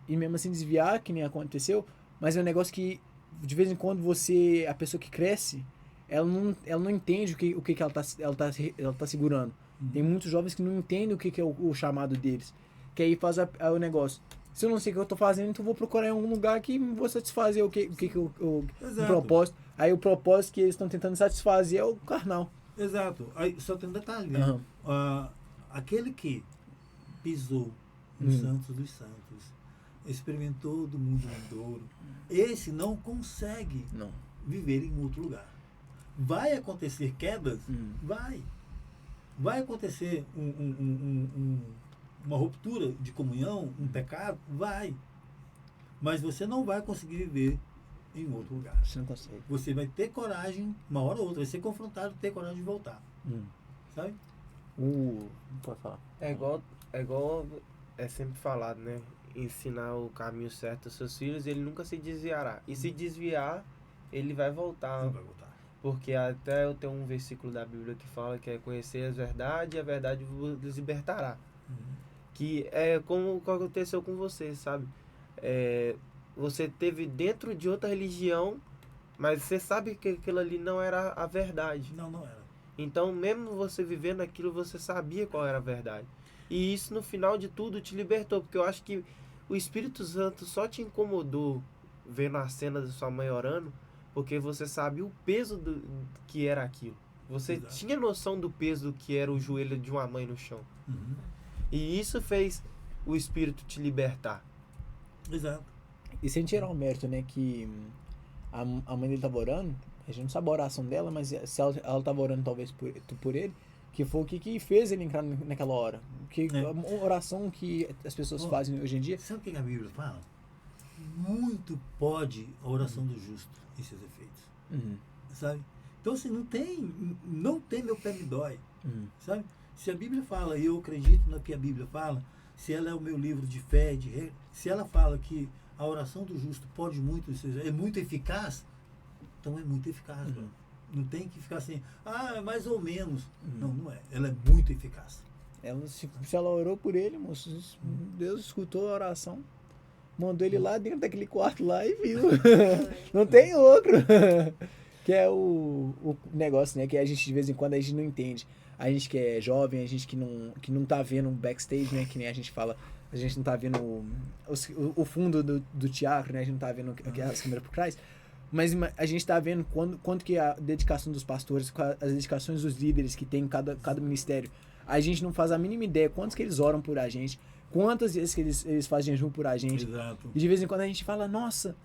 e mesmo assim desviar, que nem aconteceu, mas é um negócio que, de vez em quando, a pessoa que cresce, ela não entende o que ela tá segurando. Tem muitos jovens que não entendem o que é o chamado deles. Que aí faz o negócio. Se eu não sei o que eu tô fazendo, então eu vou procurar em algum lugar que vou satisfazer o propósito. Aí o propósito que eles estão tentando satisfazer é o carnal.
Exato. Aí só tem um detalhe, né? Aquele que pisou no Santos dos Santos, experimentou do mundo vindouro, esse não consegue viver em outro lugar. Vai acontecer quedas? Vai acontecer uma ruptura de comunhão, um pecado? Vai. Mas você não vai conseguir viver em outro lugar.
Você não consegue.
Você vai ter coragem, uma hora ou outra, vai ser confrontado, ter coragem de voltar. Sabe?
Pode falar.
É igual é sempre falado, né? Ensinar o caminho certo aos seus filhos, ele nunca se desviará. E se desviar, ele vai voltar.
Não vai voltar.
Porque até eu tenho um versículo da Bíblia que fala que é conhecer a verdade e a verdade vos libertará. Que é como aconteceu com você, sabe? Você teve dentro de outra religião, mas você sabe que aquilo ali não era a verdade.
Não era.
Então, mesmo você vivendo aquilo, você sabia qual era a verdade. E isso, no final de tudo, te libertou. Porque eu acho que o Espírito Santo só te incomodou vendo a cena da sua mãe orando, porque você sabia o peso que era aquilo. Você tinha noção do peso que era o joelho de uma mãe no chão. E isso fez o Espírito te libertar.
Exato.
E sem tirar o mérito, né, que a mãe dele tava orando, a gente não sabe a oração dela, mas se ela tava orando talvez por ele, que foi o que fez ele entrar naquela hora. A oração que as pessoas fazem hoje em dia.
Sabe o que a Bíblia fala? Muito pode a oração do justo em seus efeitos. Sabe? Então, assim, não tem meu pé me dói. Sabe? Se a Bíblia fala, e eu acredito no que a Bíblia fala, se ela é o meu livro de fé, se ela fala que a oração do justo pode muito, é muito eficaz, então é muito eficaz. Não tem que ficar assim, mais ou menos. Não, não é. Ela é muito eficaz.
Se ela orou por ele, moço, Deus escutou a oração, mandou ele lá dentro daquele quarto lá e viu. Não tem outro. Que é o negócio, né? Que a gente, de vez em quando, a gente não entende. A gente que é jovem, a gente que não tá vendo backstage, né? Que nem a gente fala, a gente não tá vendo o fundo do teatro, né? A gente não tá vendo as câmeras por trás. Mas a gente tá vendo quanto que a dedicação dos pastores, as dedicações dos líderes que tem em cada ministério. A gente não faz a mínima ideia quantos que eles oram por a gente, quantas vezes que eles fazem jejum por a gente.
Exato.
E de vez em quando a gente fala, nossa,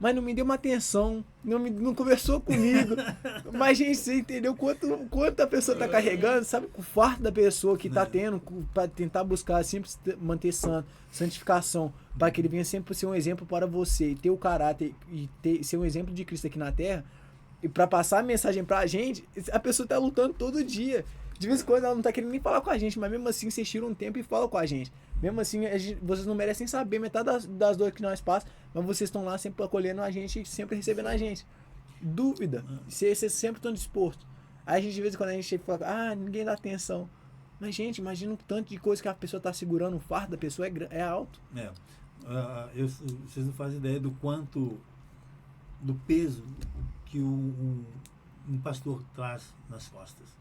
mas não me deu uma atenção, não conversou comigo. Mas, gente, você entendeu quanto a pessoa tá carregando, sabe? O fardo da pessoa que tá tendo para tentar buscar sempre manter santificação, para que ele venha sempre ser um exemplo para você, e ter o caráter, e ser um exemplo de Cristo aqui na Terra, e para passar a mensagem pra gente, a pessoa tá lutando todo dia. De vez em quando ela não tá querendo nem falar com a gente, mas mesmo assim vocês tiram um tempo e falam com a gente. Mesmo assim, vocês não merecem saber metade das dores que nós passamos, mas vocês estão lá sempre acolhendo a gente e sempre recebendo a gente. Dúvida. Vocês sempre estão dispostos. Aí a gente, de vez em quando, a gente fala, ninguém dá atenção. Mas, gente, imagina o tanto de coisa que a pessoa tá segurando, o fardo da pessoa é alto.
Vocês não fazem ideia do peso que um pastor traz nas costas.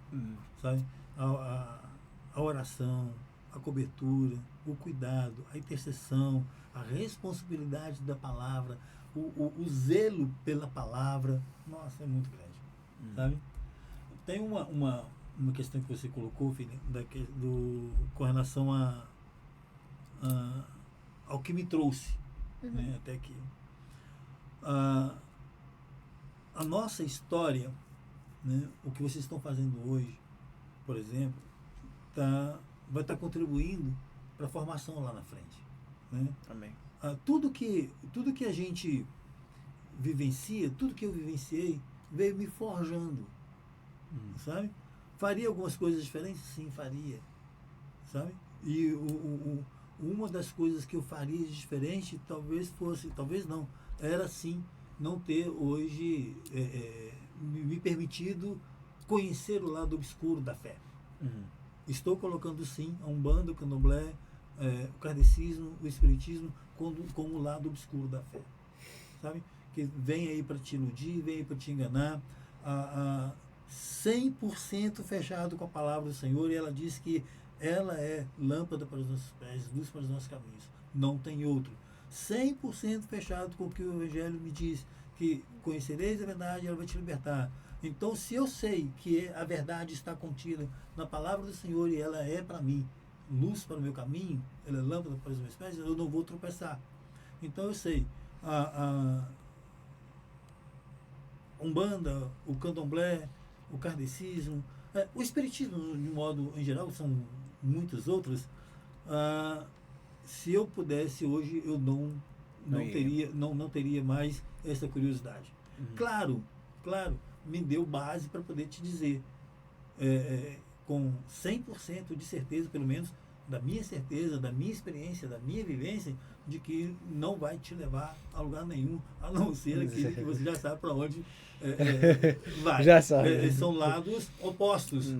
Sabe? A oração, a cobertura, o cuidado, a intercessão, a responsabilidade da palavra, o zelo pela palavra, nossa, é muito grande. Sabe? Tem uma questão que você colocou, filho, com relação ao que me trouxe, né, até aqui. A nossa história, né, o que vocês estão fazendo hoje, por exemplo, vai estar contribuindo para a formação lá na frente. Né?
Amém.
Tudo que a gente vivencia, tudo que eu vivenciei, veio me forjando. Sabe? Faria algumas coisas diferentes? Sim, faria. Sabe? E uma das coisas que eu faria de diferente, talvez não, era sim não ter hoje me permitido conhecer o lado obscuro da fé. Estou colocando sim a Umbanda, o Candomblé, o kardecismo, o espiritismo como o lado obscuro da fé. Sabe? Que vem aí para te iludir, vem aí para te enganar, 100% fechado com a palavra do Senhor, e ela diz que ela é lâmpada para os nossos pés, luz para os nossos caminhos. Não tem outro. 100% fechado com o que o Evangelho me diz, que conhecereis a verdade e ela vai te libertar. Então, se eu sei que a verdade está contida na palavra do Senhor e ela é para mim luz para o meu caminho, ela é lâmpada para os meus pés, eu não vou tropeçar. Então, eu sei, a Umbanda, o Candomblé, o kardecismo, o espiritismo, de modo em geral, são muitas outras. Se eu pudesse hoje, eu não teria mais essa curiosidade. Claro, me deu base para poder te dizer, com 100% de certeza, pelo menos da minha certeza, da minha experiência, da minha vivência, de que não vai te levar a lugar nenhum, a não ser aquele que você já sabe para onde vai.
Já sabe.
São lados opostos.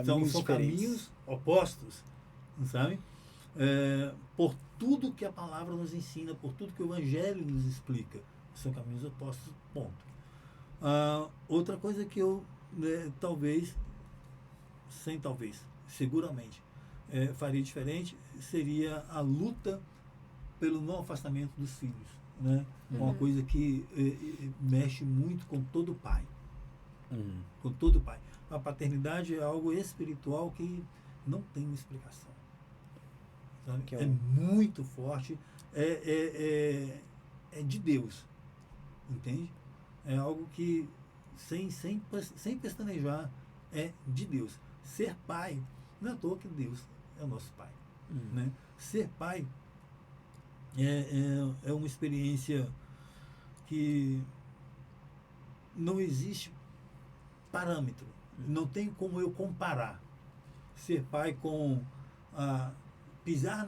São caminhos opostos, sabe? Por tudo que a palavra nos ensina, por tudo que o Evangelho nos explica, são caminhos opostos, ponto. Outra coisa que eu, seguramente, faria diferente, seria a luta pelo não afastamento dos filhos. Né? Uma coisa que mexe muito com todo pai. Com todo pai. A paternidade é algo espiritual que não tem explicação. Sabe? É muito forte, é de Deus, entende? É algo que, sem pestanejar, é de Deus. Ser pai, não é à toa que Deus é o nosso pai. Né? Ser pai é uma experiência que não existe parâmetro, não tem como eu comparar. ser pai com pisar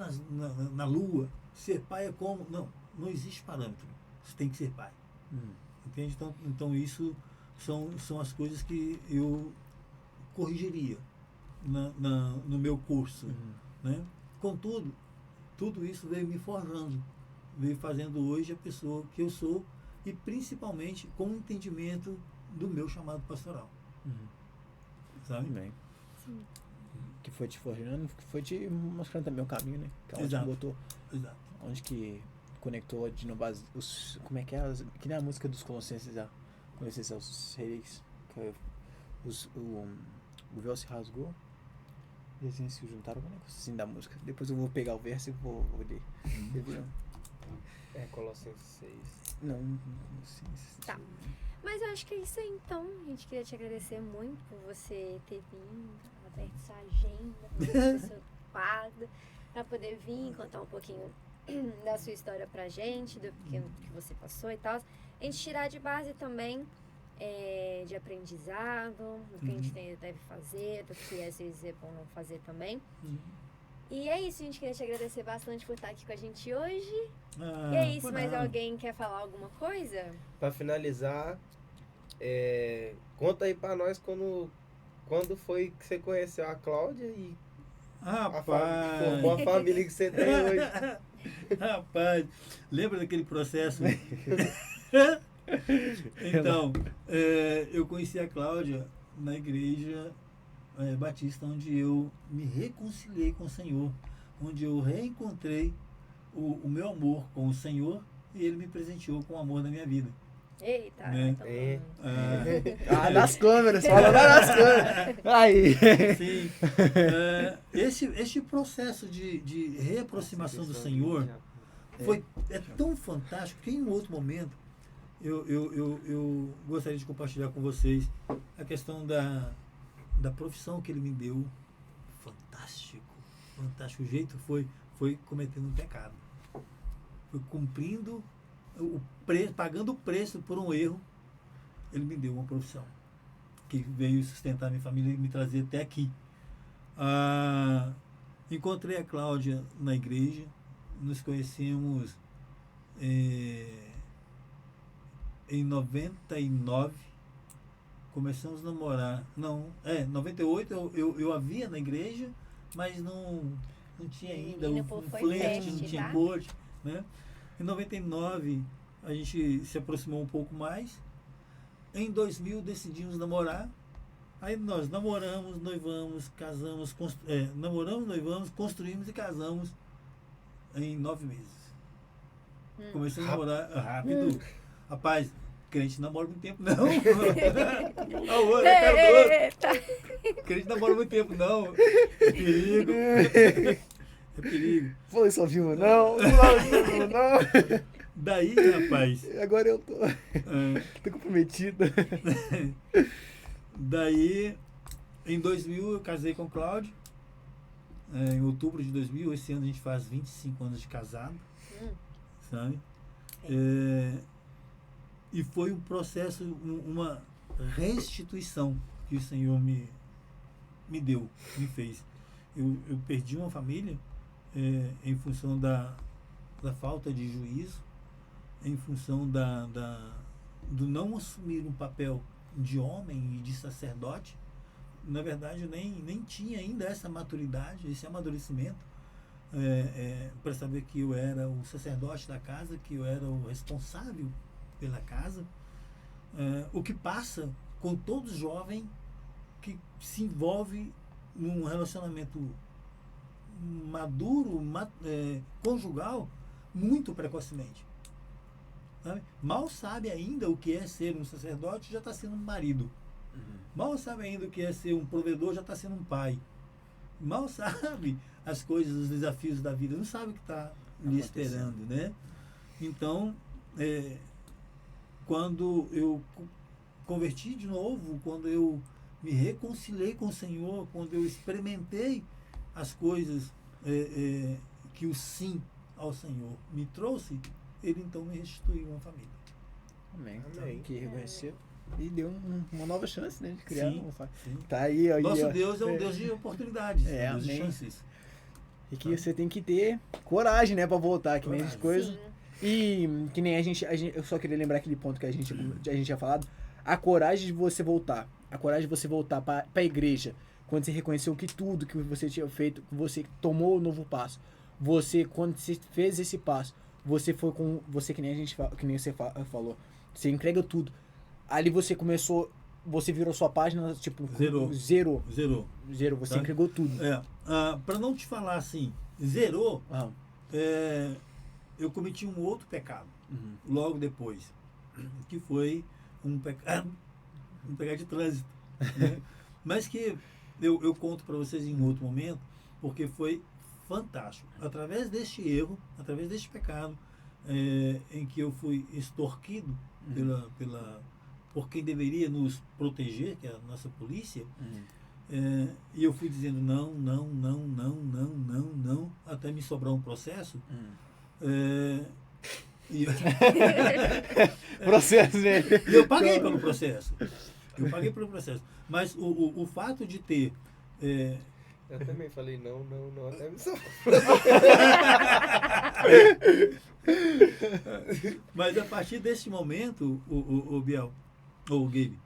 na lua, ser pai é como... Não existe parâmetro. Você tem que ser pai. Entende? Então isso são as coisas que eu corrigiria no meu curso. Né? Contudo, tudo isso veio me forjando, veio fazendo hoje a pessoa que eu sou e principalmente com o entendimento do meu chamado pastoral. Sabe?
Bem.
Sim.
Que foi te forjando, que foi te mostrando também o caminho, né? Que é onde
Exato.
que botou,
Exato.
onde que conectou de novo como é que é? Que nem a música dos Colossenses, Colossenses aos reis, que o véu se rasgou e assim se juntaram, como é que assim da música? Depois eu vou pegar o verso e vou ler. Você viu?
É Colossenses 6.
Não sei.
Tá. Mas eu acho que é isso aí, então. A gente queria te agradecer muito por você ter vindo, aberto sua agenda, sua ocupada, para poder vir contar um pouquinho da sua história pra gente, do que você passou e tal. A gente tirar de base também de aprendizado, do que a gente deve fazer, do que às vezes é bom não fazer também. E é isso, a gente queria te agradecer bastante por estar aqui com a gente hoje. E é isso, mais alguém quer falar alguma coisa?
Pra finalizar, conta aí pra nós quando foi que você conheceu a Cláudia e formou a família que você tem hoje.
Rapaz, lembra daquele processo? Então, eu conheci a Cláudia na igreja batista, onde eu me reconciliei com o Senhor, onde eu reencontrei o meu amor com o Senhor e ele me presenteou com o amor da minha vida.
Eita,
Né?
então...
nas câmeras, fala lá nas câmeras. Aí.
Sim. Este processo de reaproximação do Senhor é tão fantástico que em um outro momento eu gostaria de compartilhar com vocês a questão da profissão que ele me deu. Fantástico. O jeito foi cometendo um pecado. Foi cumprindo pagando o preço por um erro. Ele me deu uma profissão que veio sustentar minha família e me trazer até aqui. Encontrei a Cláudia na igreja, nos conhecemos em 99, começamos a namorar. Não, 98 eu a via na igreja, mas não tinha ainda o flerte, não tinha corte, né? Em 99 a gente se aproximou um pouco mais. Em 2000 decidimos namorar. Aí nós namoramos, noivamos, casamos, construímos e casamos em 9 meses. Começamos a namorar rápido. Rapaz, crente não namora muito tempo, não. Crente não namora muito tempo, não. É perigo. É perigo.
Foi só viu, não. Não.
Daí, rapaz.
Agora eu tô comprometido.
Daí, em 2000, eu casei com o Cláudio. Em outubro de 2000, esse ano a gente faz 25 anos de casado. Sabe? E foi um processo, uma restituição que o Senhor me deu, me fez. Eu perdi uma família em função da falta de juízo, em função do não assumir um papel de homem e de sacerdote. Na verdade, eu nem tinha ainda essa maturidade, esse amadurecimento para saber que eu era o sacerdote da casa, que eu era o responsável pela casa. O que passa com todo jovem que se envolve num relacionamento maduro, conjugal, muito precocemente. Sabe? Mal sabe ainda o que é ser um sacerdote, já está sendo um marido. Mal sabe ainda o que é ser um provedor, já está sendo um pai. Mal sabe as coisas, os desafios da vida, não sabe o que está lhe esperando, né? Então, quando eu converti de novo, quando eu me reconciliei com o Senhor, quando eu experimentei as coisas que o sim ao Senhor me trouxe, ele então me restituiu uma família.
Amém. Que reconheceu. e deu uma nova chance, né, de criar.
Sim, sim.
Tá aí, ó.
Nosso
ó.
Deus é um Deus de oportunidades,
É,
um Deus de
amém.
chances.
E que você tem que ter coragem, né, pra voltar, que nem as
Coragem.
coisas.
Sim.
E que nem a gente, eu só queria lembrar aquele ponto que a gente tinha falado. A coragem de você voltar. A coragem de você voltar pra igreja. Quando você reconheceu que tudo que você tinha feito, que você tomou o novo passo. Você, quando você fez esse passo, você foi com. Você, que nem a gente que nem você falou. Você entrega tudo. Ali você começou. Você virou sua página, tipo.
Zerou.
Zerou. Você
Tá.
entregou tudo.
Para não te falar assim, zerou,
Ah,
eu cometi um outro pecado
uhum.
logo depois, que foi um pecado de trânsito, né? Mas que eu conto para vocês em outro momento, porque foi fantástico. Através deste erro, através deste pecado, em que eu fui extorquido por quem deveria nos proteger, que é a nossa polícia, e eu fui dizendo não, até me sobrar um processo. E
Processo, né?
e eu paguei pelo processo. Mas o fato de ter.
Eu também falei não, até me salvar.
Mas a partir desse momento, o Biel, ou o Gabe,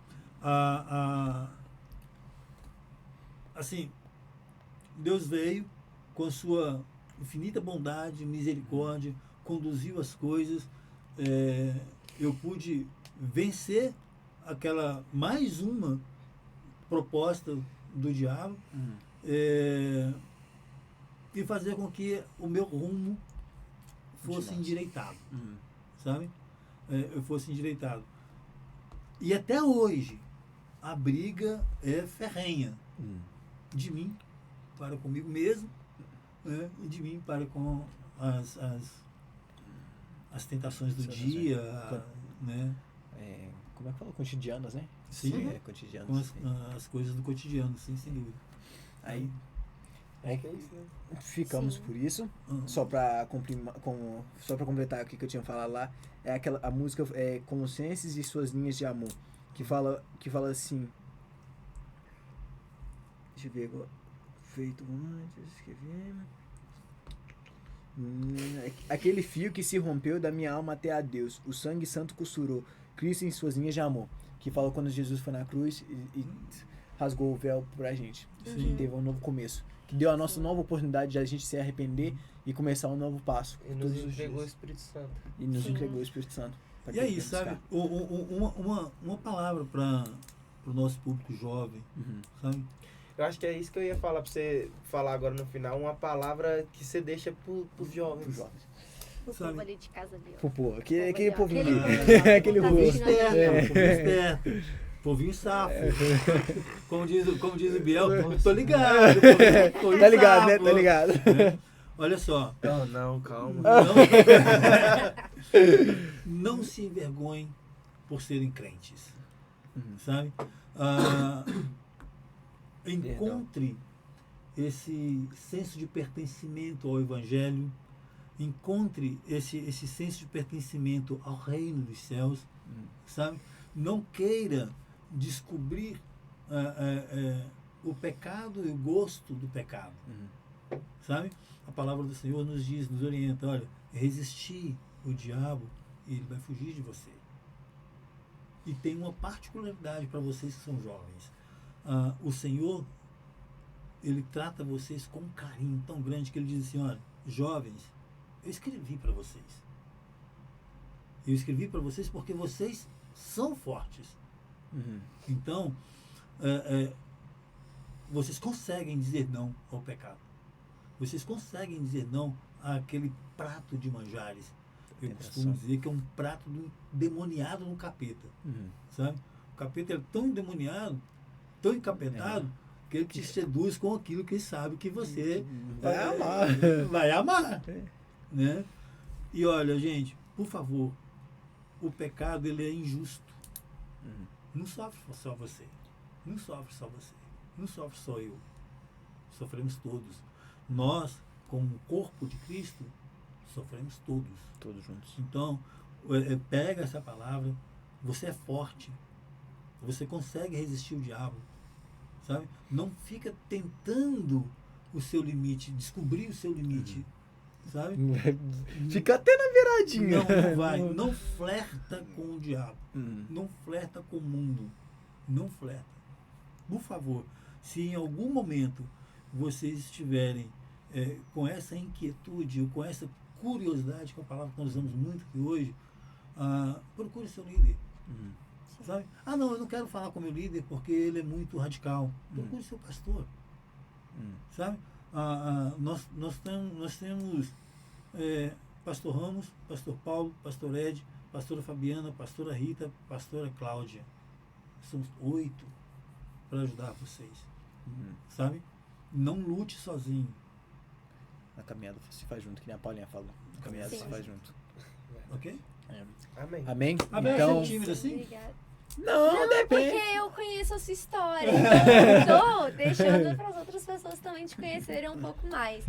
assim, Deus veio com sua infinita bondade, misericórdia, conduziu as coisas, eu pude vencer aquela mais uma proposta do diabo, e fazer com que o meu rumo fosse endireitado, sabe? Eu fosse endireitado. E até hoje, a briga é ferrenha, de mim para comigo mesmo, né? E de mim para com as tentações do dia, né?
Como é que fala? Cotidianas, né?
Sim,
cotidianas.
com as coisas do cotidiano, sim, sem dúvida.
Aí
É isso, né?
ficamos
Sim.
por isso.
Uhum.
Só pra completar o que eu tinha falado lá, a música Consciências e Suas Linhas de Amor, que fala assim. Deixa eu ver agora. Feito antes, escrevi. Aquele fio que se rompeu da minha alma até a Deus, o sangue santo costurou Cristo em suas linhas de amor, que fala quando Jesus foi na cruz e rasgou o véu pra gente.
Sim.
Teve um novo começo, que deu a nossa nova oportunidade de a gente se arrepender e começar um novo passo
E nos
todos os
entregou o
dias.
Espírito Santo.
E nos
Sim.
entregou o Espírito Santo. pra
E
que
aí,
ele
sabe,
buscar.
uma palavra para o nosso público jovem, sabe?
Eu acho que é isso que eu ia falar pra você falar agora no final, uma palavra que você deixa pros jovens.
Pros jovens.
O
Sabe?
povo ali de casa ali, ó.
Pro povo, aquele
Aquele
povinho
povo
ali.
ali, ó.
Aquele
Tá
povo.
assistindo ali.
Povinho esperto, povinho safo. Como diz o Biel, tô ligado. Povinho
Tá ligado, né?
safo.
Tá ligado.
Olha só,
Não, calma.
não se envergonhem por serem crentes, sabe? Encontre esse senso de pertencimento ao Evangelho, encontre esse senso de pertencimento ao reino dos céus, sabe? Não queira descobrir o pecado e o gosto do pecado, sabe? A palavra do Senhor nos diz, nos orienta, olha, resistir o diabo e ele vai fugir de você. E tem uma particularidade para vocês que são jovens. O Senhor, ele trata vocês com um carinho tão grande que ele diz assim, olha, jovens, eu escrevi para vocês. Eu escrevi para vocês porque vocês são fortes. Então, vocês conseguem dizer não ao pecado. Vocês conseguem dizer não àquele prato de manjares. Eu costumo dizer que é um prato demoniado no capeta. Sabe? O capeta é tão endemoniado, tão encapetado, que ele te seduz com aquilo que ele sabe que você
Vai amar.
Vai amar. Né? E olha, gente, por favor, o pecado ele é injusto. Não sofre só você. Não sofre só você. Não sofre só eu. Sofremos todos. Nós, como corpo de Cristo, sofremos todos.
Todos juntos.
Então, pega essa palavra. Você é forte. Você consegue resistir o diabo, sabe? Não fica tentando o seu limite, descobrir o seu limite, sabe?
Fica até na beiradinha.
Não vai. Não flerta com o diabo. Não flerta com o mundo. Não flerta. Por favor, se em algum momento vocês estiverem com essa inquietude ou com essa curiosidade, que é uma palavra que nós usamos muito aqui hoje, procure seu líder. Sabe? Não, eu não quero falar com meu líder porque ele é muito radical. Procure seu pastor. Sabe? Nós temos pastor Ramos, pastor Paulo, pastor Ed, pastora Fabiana, pastora Rita, pastora Cláudia. Somos 8 para ajudar vocês. Sabe? Não lute sozinho.
Na caminhada se faz junto, que nem a Paulinha falou. Na caminhada se faz junto.
Ok?
Amém.
Amém?
Amém.
Então,
Você é tímido assim?
Obrigada.
não, depende.
Porque eu conheço a sua história. Então, tô deixando para as outras pessoas também te conhecerem um pouco mais.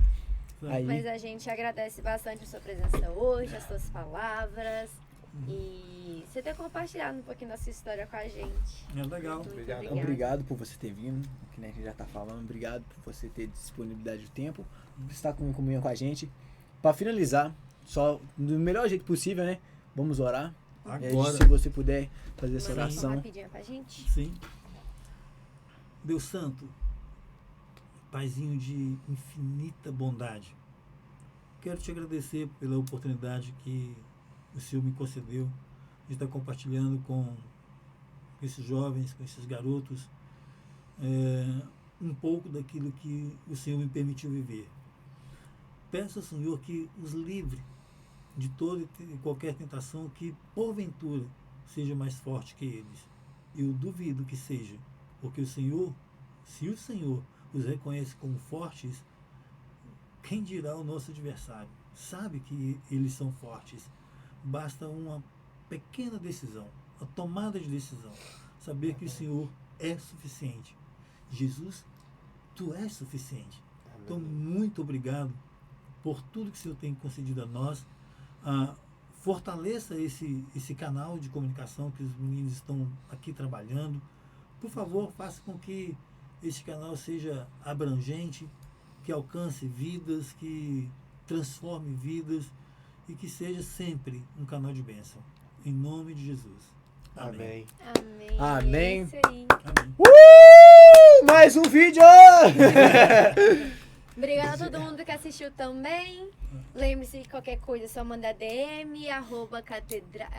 Aí.
Mas a gente agradece bastante a sua presença hoje, as suas palavras. E você ter compartilhado um pouquinho da sua história com a gente.
É legal.
Muito
Obrigado.
obrigada.
Obrigado por você ter vindo, que nem a gente já tá falando. Obrigado por você ter disponibilidade de tempo, por estar comigo com a gente. Para finalizar, só do melhor jeito possível, né? Vamos orar.
Agora.
Se você puder fazer essa
Manda uma
oração.
rapidinha pra gente.
Sim. Deus Santo, Paizinho de infinita bondade, quero te agradecer pela oportunidade que o Senhor me concedeu de estar compartilhando com esses jovens, com esses garotos, um pouco daquilo que o Senhor me permitiu viver. Peço ao Senhor que os livre de toda e qualquer tentação que, porventura, seja mais forte que eles. Eu duvido que seja, porque o Senhor, se o Senhor os reconhece como fortes, quem dirá o nosso adversário? Sabe que eles são fortes. Basta uma pequena decisão, a tomada de decisão, saber que o Senhor é suficiente. Jesus, tu és suficiente. Então, muito obrigado por tudo que o Senhor tem concedido a nós. Fortaleça esse canal de comunicação que os meninos estão aqui trabalhando. Por favor, faça com que esse canal seja abrangente, que alcance vidas, que transforme vidas e que seja sempre um canal de bênção. Em nome de Jesus. Amém.
Amém.
Amém.
Amém.
É isso aí.
Amém.
Mais um vídeo!
Obrigada a todo mundo que assistiu também. Lembre-se que qualquer coisa é só mandar DM, arroba Catedral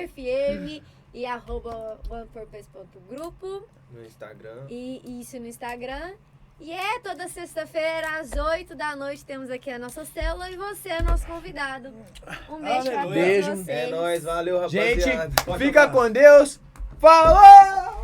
FM e arroba onepurpose.grupo.
No Instagram.
E isso no Instagram. E toda sexta-feira, às 8 da noite, temos aqui a nossa célula e você é nosso convidado. Um beijo pra todos
Beijo.
vocês.
É nóis, valeu, rapaziada.
Gente, fica com Deus. Falou!